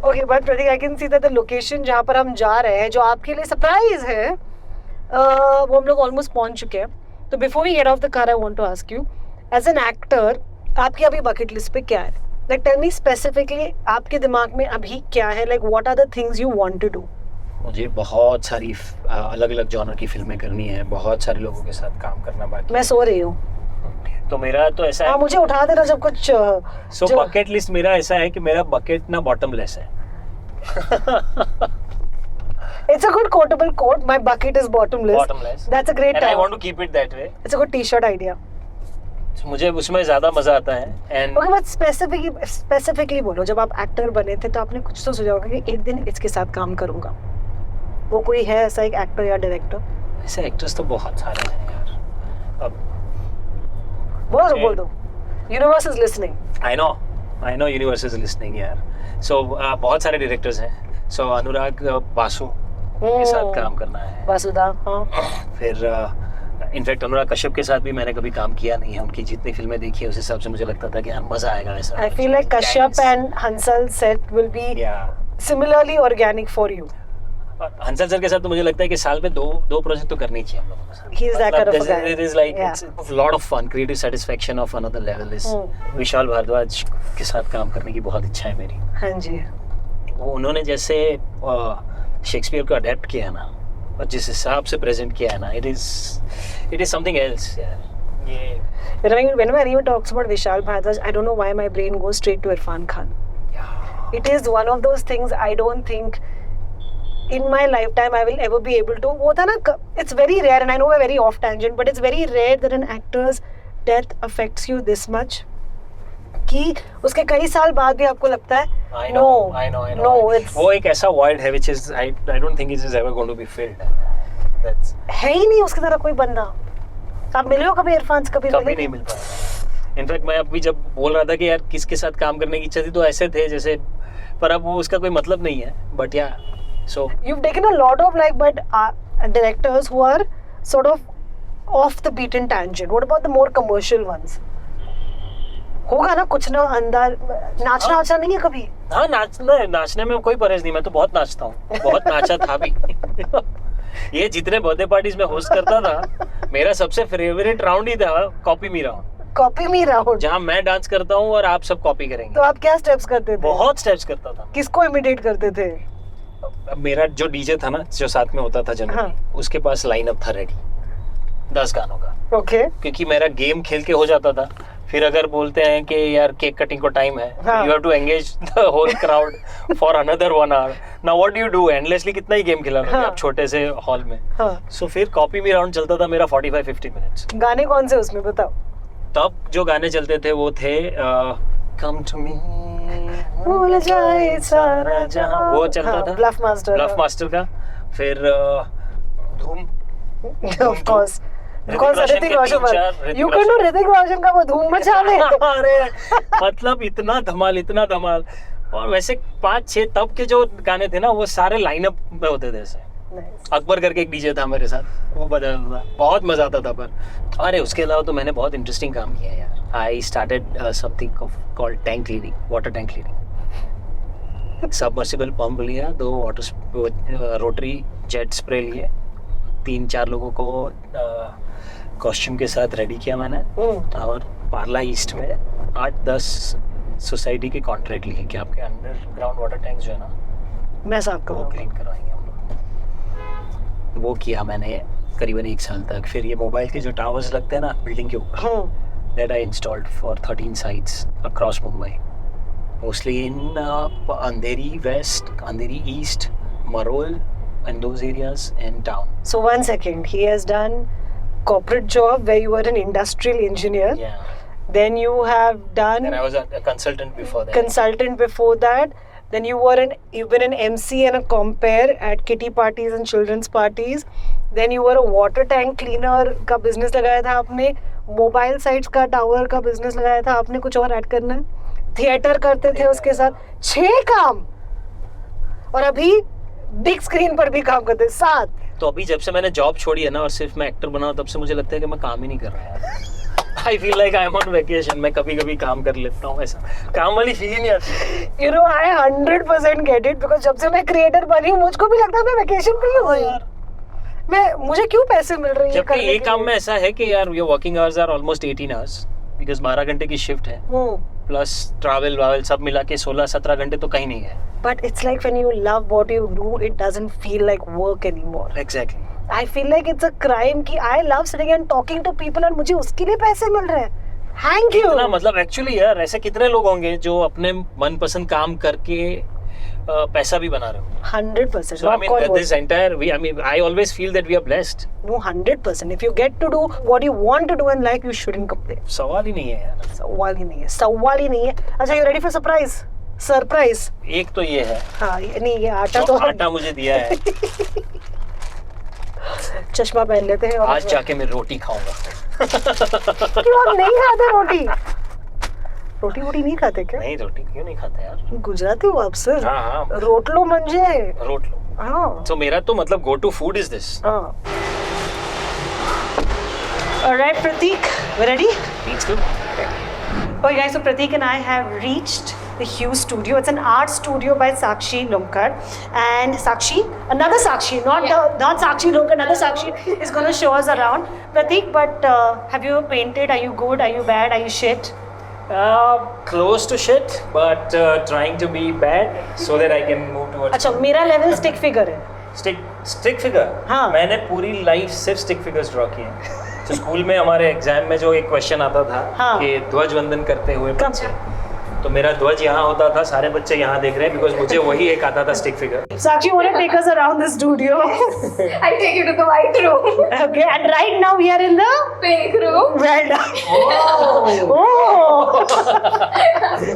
Okay, but Prateek, I can see that the location जहाँ पर हम जा रहे हैं, जो आपके लिए सरप्राइज है, वो हम लोग ऑलमोस्ट पहुंच चुके हैं। तो before we get off the car I want to ask you, as an actor आपकी अभी बकेट लिस्ट पे क्या है? लाइक टेल मी स्पेसिफिकली आपके दिमाग में अभी क्या है, like what are the things you want to do? मुझे बहुत सारी अलग अलग जॉनर की फिल्में करनी है, बहुत सारे लोगों के साथ काम करना बाकी। मैं सो रही हूँ, तो मेरा तो ऐसा है, मुझे उठा देना जब कुछ। सो बकेट लिस्ट मेरा ऐसा है कि मेरा बकेट ना बॉटमलेस है। It's a good quotable quote. My bucket is bottomless. That's a great. And I want to keep it that way. It's a good T-shirt idea. So मुझे उसमें ज़्यादा मज़ा आता है। And okay, but specifically बोलो, जब आप एक्टर बने थे तो आपने कुछ तो सोचा होगा कि एक दिन इसके साथ काम करूँगा। वो कोई है ऐसा एक एक्टर या डायरेक्टर? ऐसे एक्टर्स तो बहुत सारे हैं यार। अब बोल दो। Universe is listening. I know Universe is listening यार। So बहुत सारे डायरेक्टर्स हैं। So अनुराग बासु के साथ काम करना है। वासुदा, हाँ। फिर इनफैक्ट अनुराग कश्यप के साथ भी मैंने कभी काम किया नहीं है। उनकी जितनी फिल्में देखी है उस हिसाब से मुझे लगता था कि यार मजा आएगा ऐसा। I feel like Kashyap and Hansal set will be similarly organic for you. Hansal sir के साथ तो मुझे लगता है कि साल में दो प्रोजेक्ट तो करनी चाहिए हम लोगों के साथ। He is that kind of a guy. It is like it's a lot of fun, creative satisfaction of another level is। Vishal Bhardwaj के साथ काम करने की बहुत इच्छा है मेरी। हाँ जी। वो उन्होंने जैसे शेक्सपियर को अडेप्ट किया ना और जिस हिसाब से प्रेजेंट किया है ना, it is something else यार। ये Whenever anyone talks about Vishal Bhardwaj, I don't know why my brain goes straight to Irfan Khan. It is one of those things I don't think in my lifetime I will ever be able to. वो था ना, it's very rare and I know we're very off tangent, but it's very rare that an actor's death affects you this much. कि उसके कई साल बाद भी आपको लगता है I know. वो एक ऐसा void है which is I don't think it is ever going to be filled. That's है ही नहीं उसकी तरह कोई बंदा। आप मिले हो कभी इरफान से? कभी नहीं मिल पाया। इनफैक्ट मैं अभी जब बोल रहा था कि यार किसके साथ काम करने की इच्छा थी तो ऐसे थे जैसे, पर अब वो उसका कोई मतलब नहीं है। बट या so you've taken a lot of directors who are sort of off the beaten tangent. What about the more commercial ones? होगा ना कुछ ना अंदर, नाचना नहीं है कभी? हाँ, नाचने में कोई परहेज नहीं, मैं तो बहुत नाचता हूँ, बहुत नाचा था भी। ये जितने बर्थडे पार्टीज में होस्ट करता था, मेरा सबसे फेवरेट राउंड ही था copy me round. Copy me round, जहाँ मैं डांस करता हूँ और आप सब कॉपी करेंगे। तो आप क्या स्टेप्स करते थे? बहुत स्टेप्स करता था। किसको इमिटेट करते थे? अब मेरा जो डीजे था ना, जो साथ में होता था जनरली, हाँ। उसके पास लाइनअप था रेडी 10 गानों का। ओके। क्योंकि मेरा गेम खेल के हो जाता था। फिर अगर बोलते हैं कि यार केक कटिंग को टाइम है, you have to engage the whole crowd for another 1 hour। Now what do you do? Endlessly कितना ही गेम खिला लोगे आप छोटे से हॉल में। सो फिर कॉपी मी राउंड चलता था मेरा 45-50 मिनट्स। गाने कौन से उसमें बताओ? तब जो गाने चलते थे वो थे कम टू मी, भूल जाए सारा जहां, वो चलता था, ब्लफ मास्टर का। फिर Dhoom, of course, because Hrithik Roshan, you can do Hrithik Roshan का वो धूम मचा दे। अरे मतलब इतना धमाल। और वैसे 5-6 तब के जो गाने थे ना, वो सारे लाइनअप में होते थे। ऐसे अकबर करके एक डीजे था मेरे साथ, वो बजाता था, बहुत मजा आता था। पर अरे उसके अलावा तो मैंने बहुत इंटरेस्टिंग काम किया यार। I started something called tank cleaning, water tank cleaning. Submersible pump लिया, 2 वाटर रोटरी जेट स्प्रे लिए, 3-4 लोगों को कॉस्ट्यूम के साथ रेडी किया मैंने। और पार्ला ईस्ट में 8-10 सोसाइटी के कॉन्ट्रैक्ट लिए कि आपके अंडरग्राउंड वाटर टैंक जो है ना, मैं साफ वो करूंगा, क्लीन करवाएंगे हम लोग। वो किया मैंने करीबन 1 साल तक। फिर ये मोबाइल के जो टावर्स लगते हैं ना बिल्डिंग के ऊपर, that I installed for 13 sites across Mumbai, mostly in Andheri West, Andheri East, Marol, and those areas in town. So 1 second, he has done corporate job where you were an industrial engineer. Yeah. Then you have done. Then I was a consultant before that. Consultant before that. Then you've been an MC and a compere at kitty parties and children's parties. Then you were a water tank cleaner का business लगाया था आपने, mobile sites का tower का business लगाया था आपने। कुछ और ऐड करना है? थिएटर करते थे उसके साथ, 6 काम, और अभी बिग स्क्रीन पर भी काम करते 7। तो अभी जब से मैंने जॉब छोड़ी है ना और सिर्फ मैं एक्टर बना हूं, तब से मुझे लगता है कि मैं काम ही नहीं कर रहा यार। I feel like I'm on vacation. मैं कभी काम कर लेता हूँ, ऐसा काम वाली फील ही नहीं आती। You know, I 100% get it, because जब से मैं क्रिएटर बनी हूँ मुझको भी लगता है मैं वेकेशन पे ही हूँ यार। मुझे क्यों पैसे मिल रही है? जबकि ये काम में ऐसा है कि यार your working hours are almost 18 hours, because 12 घंटे की शिफ्ट है, प्लस ट्रैवल वावल सब मिला के 16-17 घंटे तो कहीं नहीं है। But it's like when you love what you do, it doesn't feel like work anymore. Exactly. I feel like it's a crime कि I love sitting and talking to people और मुझे उसके लिए पैसे मिल रहे हैं। Thank you. इतना मतलब एक्चुअली यार ऐसे कितने लोग होंगे जो अपने मनपसंद काम करके पैसा भी बना रहे हो? 100%. So I mean this entire I always feel that we are blessed. No, 100%. If you get to do what you want to do in life, you shouldn't complain. सवाल ही नहीं है यार। सवाल ही नहीं है। अच्छा, you ready for surprise? Surprise एक तो ये है। हाँ, नहीं ये आटा तो आटा मुझे दिया है। चश्मा पहन लेते हैं और आज जाके मैं रोटी खाऊंगा। क्यों आप नहीं खाते रोटी? रोटी नहीं खाते क्या? नहीं, रोटी क्यों नहीं खाते यार? गुजराती हो आप सर? हाँ। रोटलो म्हणजे रोटलो। हाँ। तो मेरा तो मतलब go to food is this. हाँ। Alright, Pratik, we ready? Let's go. Okay guys, so Pratik and I have reached the Hue Studio. It's an art studio by Sakshi Lumkar, and another Sakshi, not Sakshi Lumkar, another Sakshi is going to show us around. Pratik, but have you painted? Are you good? Are you bad? Are you shit? Close to shit, but trying to be bad so that I can move towards. अच्छा, मेरा level stick figure है। Stick figure? हाँ। मैंने पूरी life सिर्फ stick figures draw किए हैं। तो स्कूल में हमारे एग्जाम में जो एक क्वेश्चन आता था हाँ। कि ध्वज वंदन करते हुए बच्चे, तो मेरा ध्वज यहाँ होता था, सारे बच्चे यहाँ देख रहे हैं, बिकॉज मुझे वही एक आता था stick figure. Sakshi, want to take us around the studio? I'll take you to the white room. Okay, and right now we are in the Pink room. well done. Oh.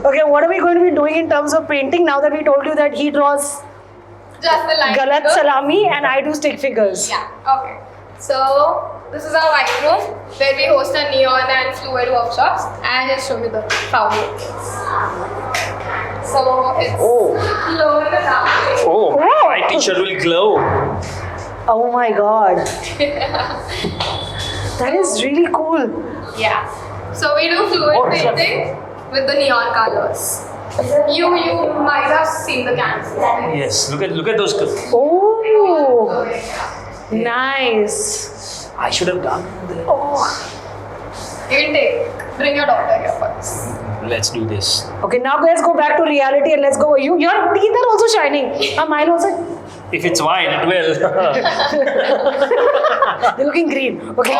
Okay, what are we going to be doing in terms of painting now that we told you that he draws Just the line. galat salami and I do stick figures? Yeah, okay. So, this is our white room where we host our neon and fluid workshops, and I'll show you the fountain. So, it's glow in the dark. Oh, my teacher will glow. Oh my god. That is really cool. Yeah. So, we do fluid painting. with the neon colors. You might have seen the cans. Yes, look at those colors. Oh, nice. I should have done this. Oh. You can bring your daughter here first. Let's do this. Okay, now let's go back to reality and let's go. Your teeth are also shining. Mine also. If it's wine, it will. They're looking green. Okay.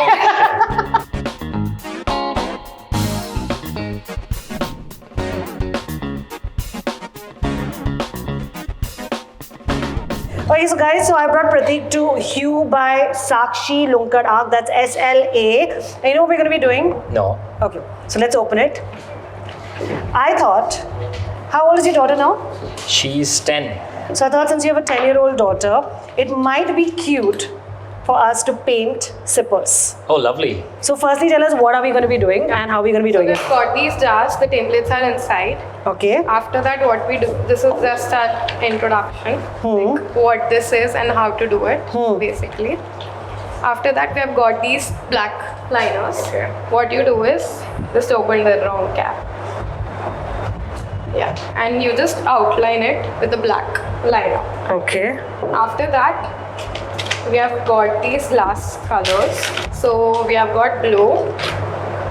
Okay, so guys, I brought Pratik to Hue by Sakshi Lunkad Arc. That's SLA. And you know what we're going to be doing? No. Okay, so let's open it. I thought, how old is your daughter now? She's 10. So I thought since you have a 10-year-old daughter, it might be cute for us to paint sippers. Oh, lovely. So firstly, tell us what are we going to be doing and how are we going to be doing We've it? got these jars, the templates are inside. Okay. After that, what we do, this is just an introduction, like what this is and how to do it, basically. After that, we have got these black liners. Okay. What you do is just open the round cap. Yeah, and you just outline it with the black liner. Okay. After that, we have got these last colors. So we have got blue,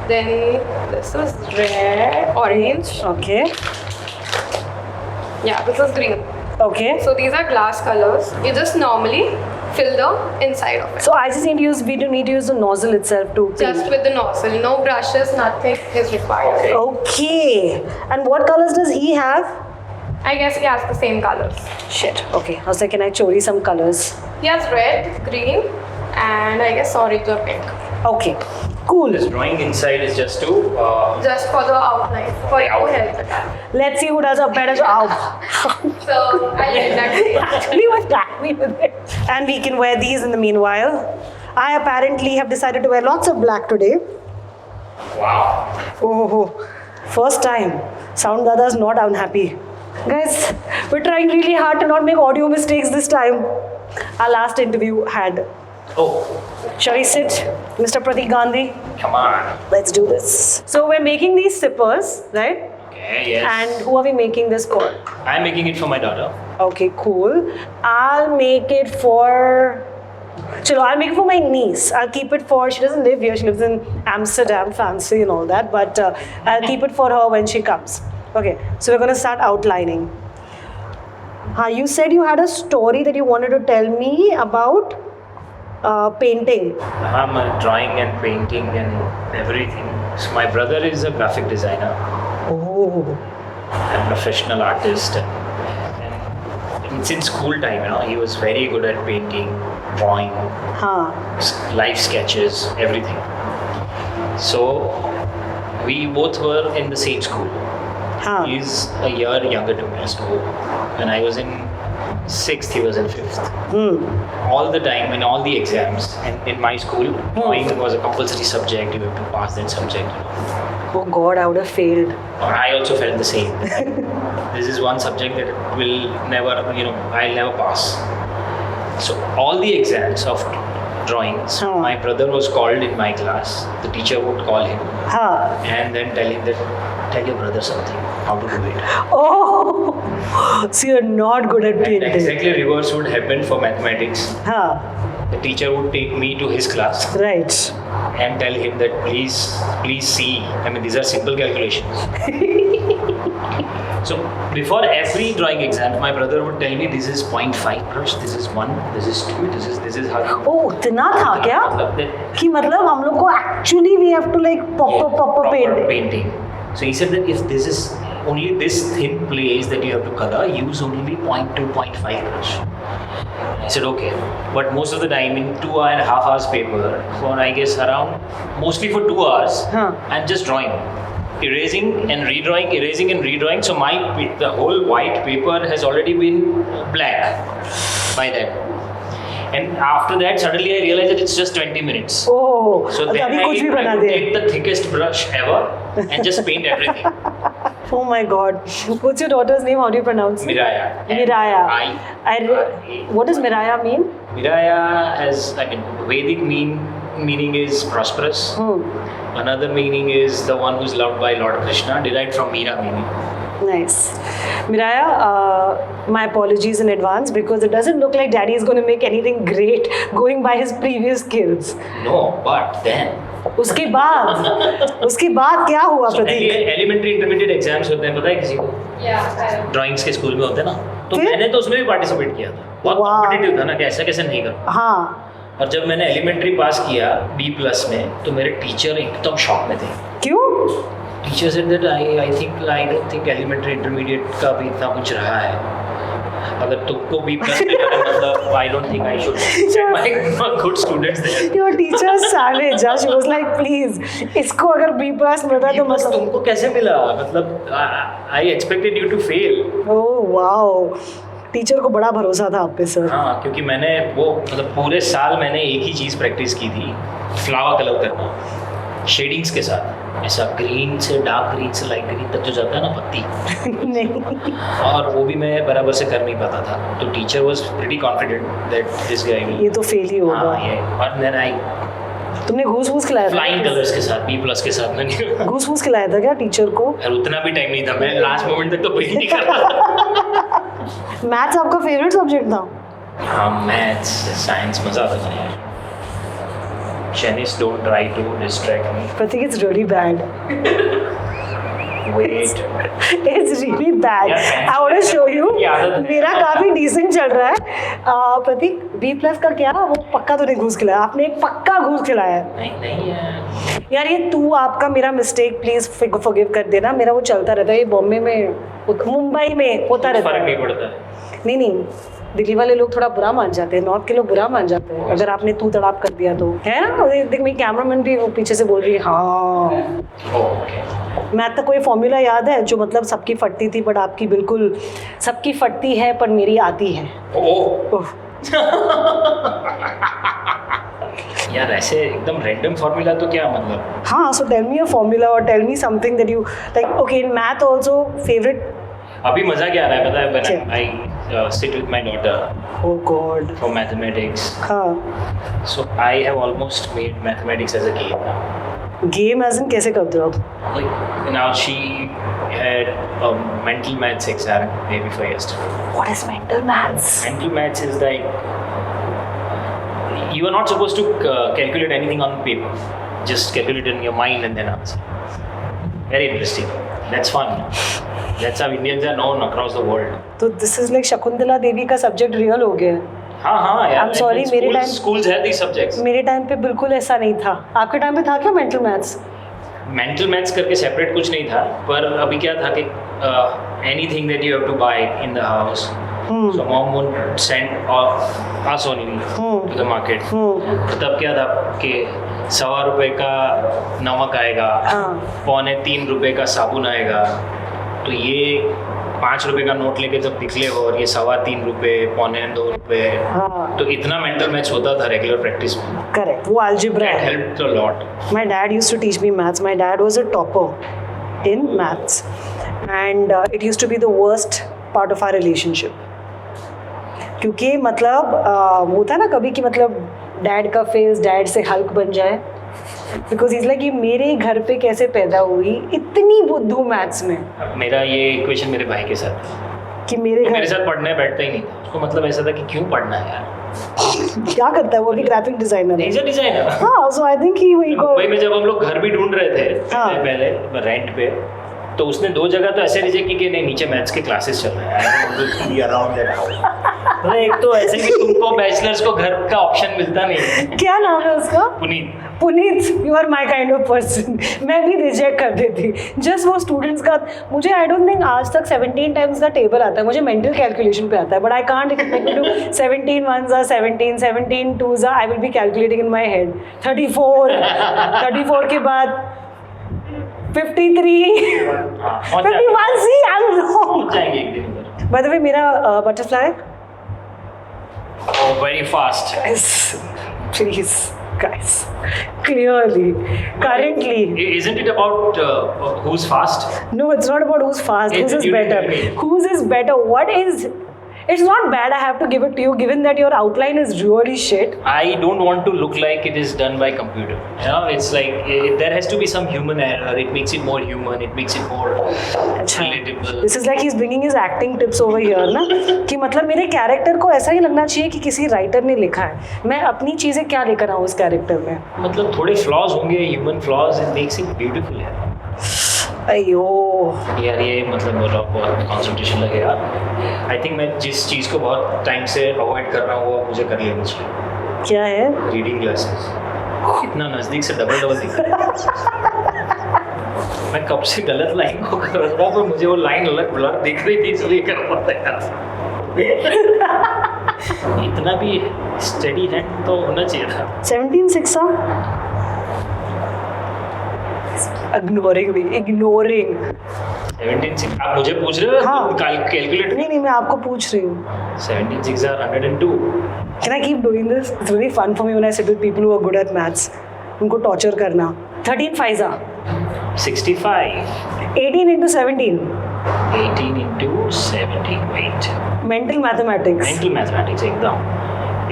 then this is red, orange. Okay. Yeah, this is green. Okay. So these are glass colors. You just normally fill the inside of it. So I just need to use, we don't need to use the nozzle itself to paint. Just with the nozzle, no brushes, nothing is required. Okay. And what colors does he have? I guess he has the same colors. Shit. Okay. I was like, can I chori some colors? He has red, green, and I guess orange or pink. Okay. Cool. This drawing inside is just to Just for the outline, for you to help it. Let's see who does a better job. So I'll let that We were happy with it. And we can wear these in the meanwhile. I apparently have decided to wear lots of black today. wow. Oh, first time. Sound Dada is not unhappy. Guys, we're trying really hard to not make audio mistakes this time. Our last interview had. Oh, Shall we sit, Mr. Pratik Gandhi? come on. Let's do this. So we're making these sippers, right? Okay, yes. And who are we making this for? I'm making it for my daughter. Okay, cool. I'll make it for... Chalo, I'll make it for my niece. I'll keep it for... She doesn't live here. She lives in Amsterdam, fancy and all that. But I'll keep it for her when she comes. Okay, so we're going to start outlining. You said you had a story that you wanted to tell me about painting. I'm drawing and painting and everything. So my brother is a graphic designer. Oh. I'm a professional artist. And since school time, he was very good at painting, drawing, life sketches, everything. So we both were in the same school. He's a year younger to me. So when I was in 6th, he was in 5th. All the time in all the exams, and in my school, drawing was a compulsory subject. You have to pass that subject. Oh God, I would have failed. I also felt the same. This is one subject that will never, I'll never pass. So all the exams of drawings, my brother was called in my class. The teacher would call him and then tell him that, tell your brother something, how to do it. Oh, so you're not good at painting. Exactly reverse would happen for mathematics. The teacher would take me to his class. Right. And tell him that please see. I mean, these are simple calculations. So before every drawing exam, my brother would tell me this is 0.5 brush, this is 1, this is 2, this is how. Oh, इतना था क्या? कि मतलब हम लोग को actually we have to like proper painting. So he said that if this is only this thin place that you have to color, use only 0.2, 0.5 brush. I said okay, but most of the time in 2.5 hours paper, for I guess around, mostly for 2 hours, I'm just drawing. Erasing and redrawing, so the whole white paper has already been black by then. And after that, suddenly I realized that it's just 20 minutes. Oh, so then I would take the thickest brush ever and just paint everything. Oh my God. What's your daughter's name? How do you pronounce it? Miraya. What does Miraya mean? Miraya has, Vedic meaning is prosperous. Another meaning is the one who's loved by Lord Krishna, derived from Meera meaning. Nice. Miraya, my apologies in advance because it doesn't look like Daddy is going to make anything great going by his previous skills. No, but then. उसके बाद क्या हुआ प्रतीक? Elementary intermediate exams होते हैं, पता है किसी को? ड्राइंग्स के स्कूल में होते हैं ना, तो मैंने तो उसमें भी पार्टिसिपेट किया था. बहुत कॉम्पिटिटिव था ना कि ऐसा कैसे नहीं कर. हाँ. और जब मैंने एलिमेंट्री पास किया B+ में, तो मेरे टीचर एकदम शॉक में थे. क्यों? Teacher said that I don't think elementary intermediate का भी इतना कुछ रहा है. अगर तुमको B+ मिला मतलब I don't think I should my good students there. Your teacher savage. She was like, please, इसको अगर B+ मिल रहा है तो मतलब तुमको कैसे मिला? मतलब I expected you to fail. Oh wow, teacher को बड़ा भरोसा था आप पे सर. हाँ, क्योंकि मैंने वो मतलब पूरे साल मैंने एक ही चीज़ प्रैक्टिस की थी, फ्लावर कलर करना शेडिंग्स के साथ. ऐसा ग्रीन से डार्क ग्रीन से लाइट ग्रीन तक जो जाता है ना पत्ती. नहीं. और वो भी मैं बराबर से कर नहीं पाता था. तो teacher was pretty confident that this guy will. ये तो फेल ही होगा. हाँ, ये. और देन आई. तुमने घूस खिलाया था? फ्लाइंग कलर्स के साथ B+ के साथ मैंने घूस खिलाया था क्या टीचर को? यार उतना भी टाइम नहीं था, मैं लास्ट मोमेंट तक तो कुछ नहीं कर रहा था. मैथ्स आपका फेवरेट सब्जेक्ट था? हाँ, मैथ्स साइंस मजा आता था यार. Janice, don't try to distract me. Pratik, it's really bad. Wait. It's really bad. I want to show you. मेरा काफी decent चल रहा है. प्रतीक, B+ का क्या? वो पक्का तूने घूस खिलाया. आपने एक पक्का घूस खिलाया है. नहीं यार. यार ये तू आपका मेरा मिस्टेक प्लीज फॉरगिव कर देना. मेरा वो चलता रहता है. ये बॉम्बे में, मुंबई में होता रहता है. फर्क नहीं पड़ता है. नहीं, दिल्ली वाले लोग थोड़ा बुरा मान जाते हैं, नॉर्थ के लोग बुरा मान जाते हैं अगर आपने तू तड़ाप कर दिया तो, है ना. देख मेरी कैमरामैन भी वो पीछे से बोल रही है हाँ. मैथ का कोई फॉर्मूला याद है जो मतलब सबकी फटती थी बट आपकी बिल्कुल सबकी फटती है पर मेरी आती है? यार ऐसे एकदम रैंडम फॉर्मूला तो क्या मतलब? हाँ, so tell me a formula और tell me something that you like. Okay, in math also favourite. अभी मजा क्या आ रहा है पता है? I sit with my daughter. Oh god. For mathematics. हाँ. So I have almost made mathematics as a game. Game as in कैसे करते हो? Like now she had a mental maths exam day before yesterday. What is mental maths? Mental maths is like you are not supposed to calculate anything on paper. Just calculate in your mind and then answer. Very interesting. That's fun. That's how Indians are known across the world. तो this is like Shakuntala Devi का subject real हो गया है. हाँ यार. I'm sorry, मेरे time schools have these subjects. मेरे time पे बिल्कुल ऐसा नहीं था. आपके टाइम पे था क्या मेंटल मैथ्स? मेंटल मैथ्स करके सेपरेट कुछ नहीं था, पर अभी क्या था कि anything that you have to buy in the house, so mom would send us only to the market. तब क्या था कि ₹1.25 का नमक आएगा, ₹2.25 का साबुन आएगा. तो ये ₹5 का नोट लेके जब निकले हो और ये ₹3.25, ₹2.25, तो इतना मेंटल मैथ्स होता था रेगुलर प्रैक्टिस में. करेक्ट. वो algebra helped a lot. My dad used to teach me maths. My dad was a topper in maths, and it used to be the worst part of our relationship. क्योंकि मतलब होता है ना कभी कि मतलब डैड का फेस डैड से हल्क बन जाए. बिकॉज इज लाइक ये मेरे घर पे कैसे पैदा हुई इतनी बुद्धू मैथ्स में. मेरा ये इक्वेशन मेरे भाई के साथ कि मेरे साथ पढ़ने बैठता ही नहीं था. उसको मतलब ऐसा था कि क्यों पढ़ना है यार. क्या करता है वो? भी ग्राफिक डिजाइनर है. डिजाइनर. हाँ, so I think he Mumbai में जब हम लोग घर भी ढूंढ रहे थे पहले रेंट पे, तो उसने 2 जगह तो ऐसे रिजेक्ट की कि नहीं नीचे मैथ्स के क्लासेस चल रहे हैं अराउंड दैट हाउस. एक तो ऐसे कि तुमको बैचलर्स को घर का ऑप्शन मिलता नहीं. क्या नाम है उसका? Puneet. You are my kind of person. मैं भी रिजेक्ट कर देती जस्ट वो स्टूडेंट्स का. मुझे आई डोंट थिंक आज तक 17 टाइम्स का टेबल आता है. मुझे मेंटल कैलकुलेशन पे आता है but I can't to 17 1s are 17, 17 2s are. I will be calculating in my head 34 के बाद 53 51. See I am wrong. जाएंगे एक दिन. बाय द वे मेरा butterfly very fast. Please guys, clearly currently isn't it about who's fast? No, it's not about who's fast. Whose is better? Whose is better? What is It's not bad, I have to give it to you, given that your outline is really shit. I don't want to look like it is done by computer. You know, it's like there has to be some human error. It makes it more human. It makes it more relatable. This is like he's bringing his acting tips over here ना कि मतलब मेरे character को ऐसा ही लगना चाहिए कि किसी राइटर ने लिखा है. मैं अपनी चीज़ें क्या लेकर आऊँ उस कैरेक्टर में. मतलब थोड़े फ्लॉज होंगे, human flaws, it makes it beautiful है. अयो यार ये मतलब बहुत कंसंट्रेशन लगेगा. आई थिंक मैं जिस चीज़ को बहुत टाइम से अवॉइड कर रहा हूँ वो मुझे कर लेनी चाहिए. क्या है? Reading glasses. इतना नज़दीक से डबल दिख रहा है. मैं कब से गलत लाइन को कर रहा था, पर मुझे वो लाइन अलग ब्लर दिख रही थी, इसलिए कर रहा था यार. इतना भी स्टडी हैंड तो होना चाहिए था. 17/6 इग्नोरिंग 17/6 आप मुझे पूछ रहे हो? हाँ. कैलकुलेट. नहीं मैं आपको पूछ रही हूँ. 17/6 are 102. Can I keep doing this? It's really fun for me when I sit with people who are good at maths. उनको टॉर्चर करना. 13/5 65. 18 into 17. 18 into 17. Wait. Mental mathematics. Mental mathematics एकदम.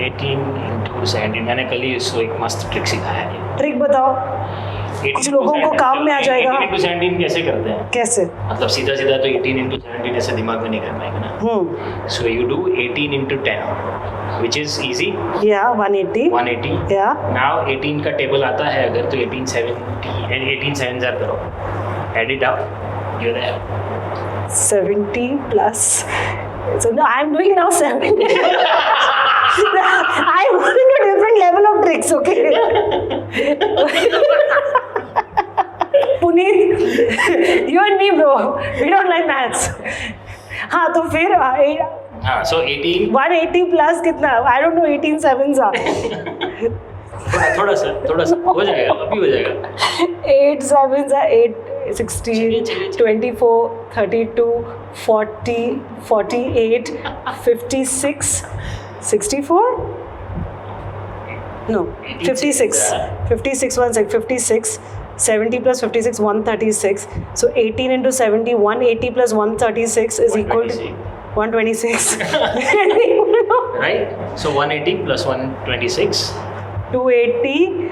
18 into 17. मैंने कल ही इसको एक मस्त ट्रिक सिखाया है. ट्रिक बताओ. कुछ लोगों को काम में आ जाएगा. 18 into 17 कैसे करते हैं? कैसे? मतलब सीधा सीधा तो 18 into 17 ऐसे दिमाग में नहीं करना है ना. So you do 18 into 10, which is easy. Yeah, 180. 180. Yeah. Now 18 का टेबल आता है अगर तो 18 7s करो. Add it up. You're there. 70 plus. So no, I'm doing now 70. I'm doing a different level of tricks, okay? Puneet, you and me, bro. We don't like maths. हाँ तो फिर हाँ, so 18. 180 plus कितना? I don't know. 18 sevens are. थोड़ा सा हो जाएगा, अभी हो जाएगा. 8 sevens are 8, 16, 24, 32, 40, 48, 56, 64? No, 56. 56, 56. 70 plus 56, 136. So 18 into 70, 180 plus 136 is equal to 126. Right? So 180 plus 126. 280,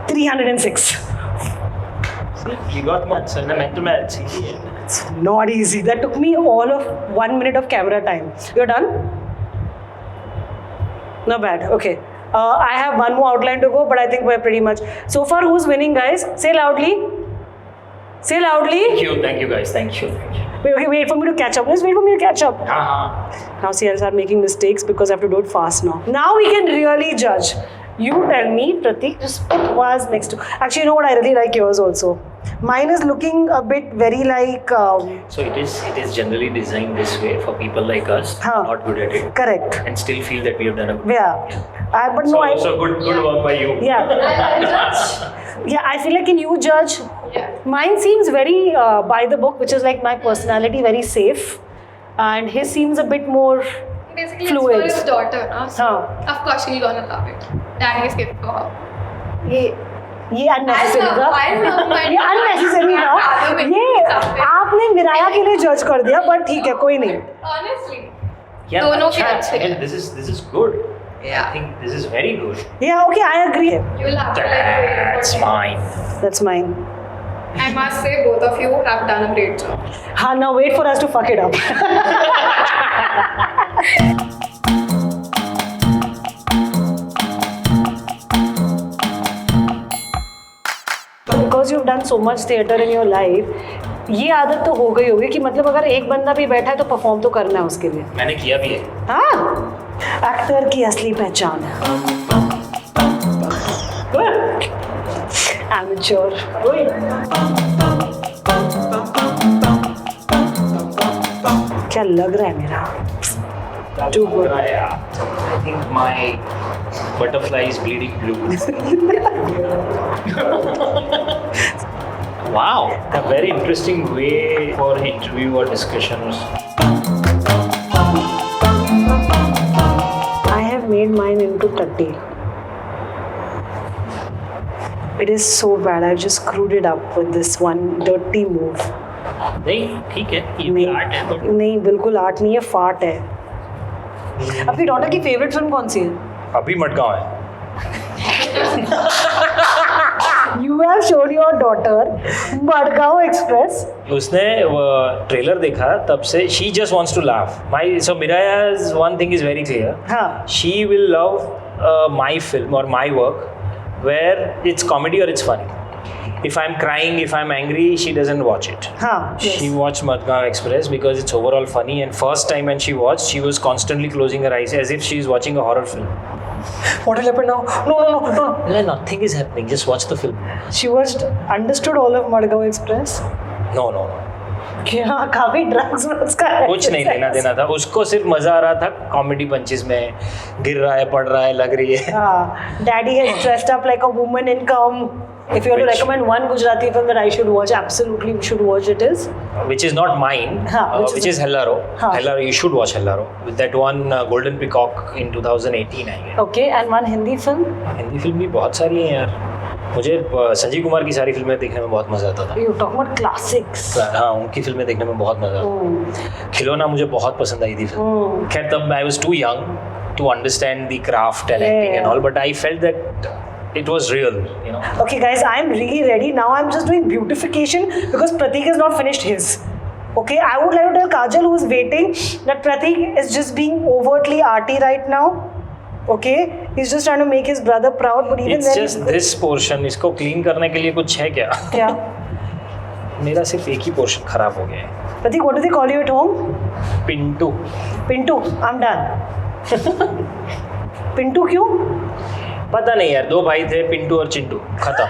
306. You got maths and mental maths. It's not easy. That took me all of 1 minute of camera time. You're done? Not bad. Okay. I have one more outline to go, but I think we're pretty much. So far, who's winning, guys? Say loudly. Say loudly. Thank you guys. Thank you. Wait for me to catch up. Just wait for me to catch up. Uh-huh. Now see, I'll start making mistakes because I have to do it fast now. Now we can really judge. You tell me, Pratik, just put was next to. Actually, you know what? I really like yours also. Mine is looking a bit very like. So it is generally designed this way for people like us, not good at it. Correct. And still feel that we have done a good. Yeah. But no, so good work by you. Yeah. Yeah, I feel like can you judge? Yeah. Mine seems very by the book, which is like my personality, very safe, and his seems a bit more. Basically, Fluid. it's for his daughter, no? So हाँ. of course she's gonna love it. Daddy's gift for her. ये unnecessary था. ये unnecessary था. ये आपने मिराया के लिए जज कर दिया, but ठीक है, कोई नहीं. Honestly. Yeah, दोनों के अच्छा, अच्छे हैं. this is good. Yeah. I think this is very good. Yeah, okay, I agree. You'll have to That's like mine. That's mine. I must say both of you have done a great job. हाँ, now wait for us to fuck it up. Because you've done so much theatre in your life, ये आदत तो हो गई होगी कि मतलब अगर एक बंदा भी बैठा है तो परफॉर्म तो करना है उसके लिए. मैंने किया भी है. हाँ, एक्टर की असली पहचान है. Amateur. क्या लग रहा है मेरा? Too good. I think my butterfly is bleeding blue. Wow, a very interesting way for interview or discussions. I have made mine into Tatti. It is so bad. I've just screwed it up with this one dirty move. नहीं ठीक है, ये भी art है but नहीं, बिल्कुल art नहीं है, फाट है. अपनी डॉटर की फेवरेट फिल्म कौन सी है? अभी मटगांव है. You have shown your daughter Madgaon Express. उसने वो ट्रेलर देखा तब से she just wants to laugh. So Miraya's one thing is very clear. हाँ. She will love my film or my work where it's comedy or it's funny. If I'm crying, if I'm angry, she doesn't watch it. हाँ. Yes. She watched Madgaon Express because it's overall funny, and first time when she watched, she was constantly closing her eyes as if she's watching a horror film. What will happen now? No. Nothing is happening. Just watch the film. She was understood all of Madgaon Express. No. क्या काफी drugs में उसका कुछ नहीं लेना देना था. उसको सिर्फ मजा आ रहा था कॉमेडी पंचेस में. गिर रहा है, पड़ रहा है, लग रही है. हाँ. Daddy has dressed up like a woman in Come. If you were to Which- recommend one Gujarati film that I should watch, absolutely you should watch it is. Which is not mine. हाँ, which is Hellaro. हाँ. Hellaro, you should watch Hellaro. With that one Golden Peacock in 2018 आई है. Okay, and one Hindi film. Hindi film भी बहुत सारी हैं यार. मुझे संजीव कुमार की सारी फिल्में देखने में बहुत मजा आता था. You talking about classics. हाँ, उनकी फिल्में देखने में बहुत मजा आता. खिलौना मुझे बहुत पसंद आई थी फिल्म. खैर तब I was too young to understand the craft and acting and all, but I felt that it was real, you know. Okay, guys, I'm really ready. Now I'm just doing beautification because Pratik has not finished his. Okay, I would like to tell Kajal, who is waiting, that Pratik is just being overtly arty right now. Okay, he's just trying to make his brother proud, but even It's then, just this portion. इसको clean करने के लिए कुछ है क्या? क्या? मेरा सिर्फ एक ही पोर्शन खराब हो गया है. Pratik, what do they call you at home? Pintu. Pintu. I'm done. Pintu क्यों? पता नहीं यार, दो भाई थे, पिंटू और चिंटू. खत्म.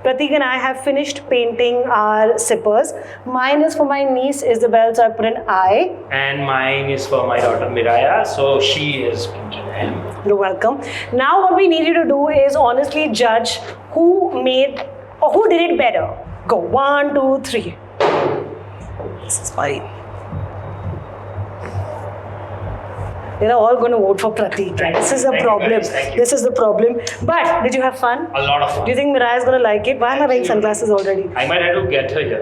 Pratik and I have finished painting our zippers. Mine is for my niece Isabel, so I put an I. And mine is for my daughter Miraya, so she is painted. You're welcome. Now what we need you to do is honestly judge who made or who did it better. Go 1, 2, 3. This is fine. They're all going to vote for Pratik. Thank This you. is a Thank you, problem. guys. Thank you. This is the problem. But did you have fun? A lot of fun. Do you think Miraya is going to like it? Why am I wearing sunglasses already? I might have to get her here.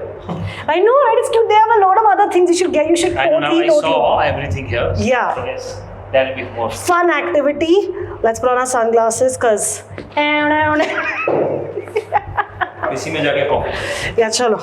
I know, right? It's cute. They have a lot of other things you should get. You should I know now totally, I totally. saw everything here. Yeah. So yes, that'll be more. Fun activity. Let's put on our sunglasses because. इसी में जाके coffee. Yeah, chalo.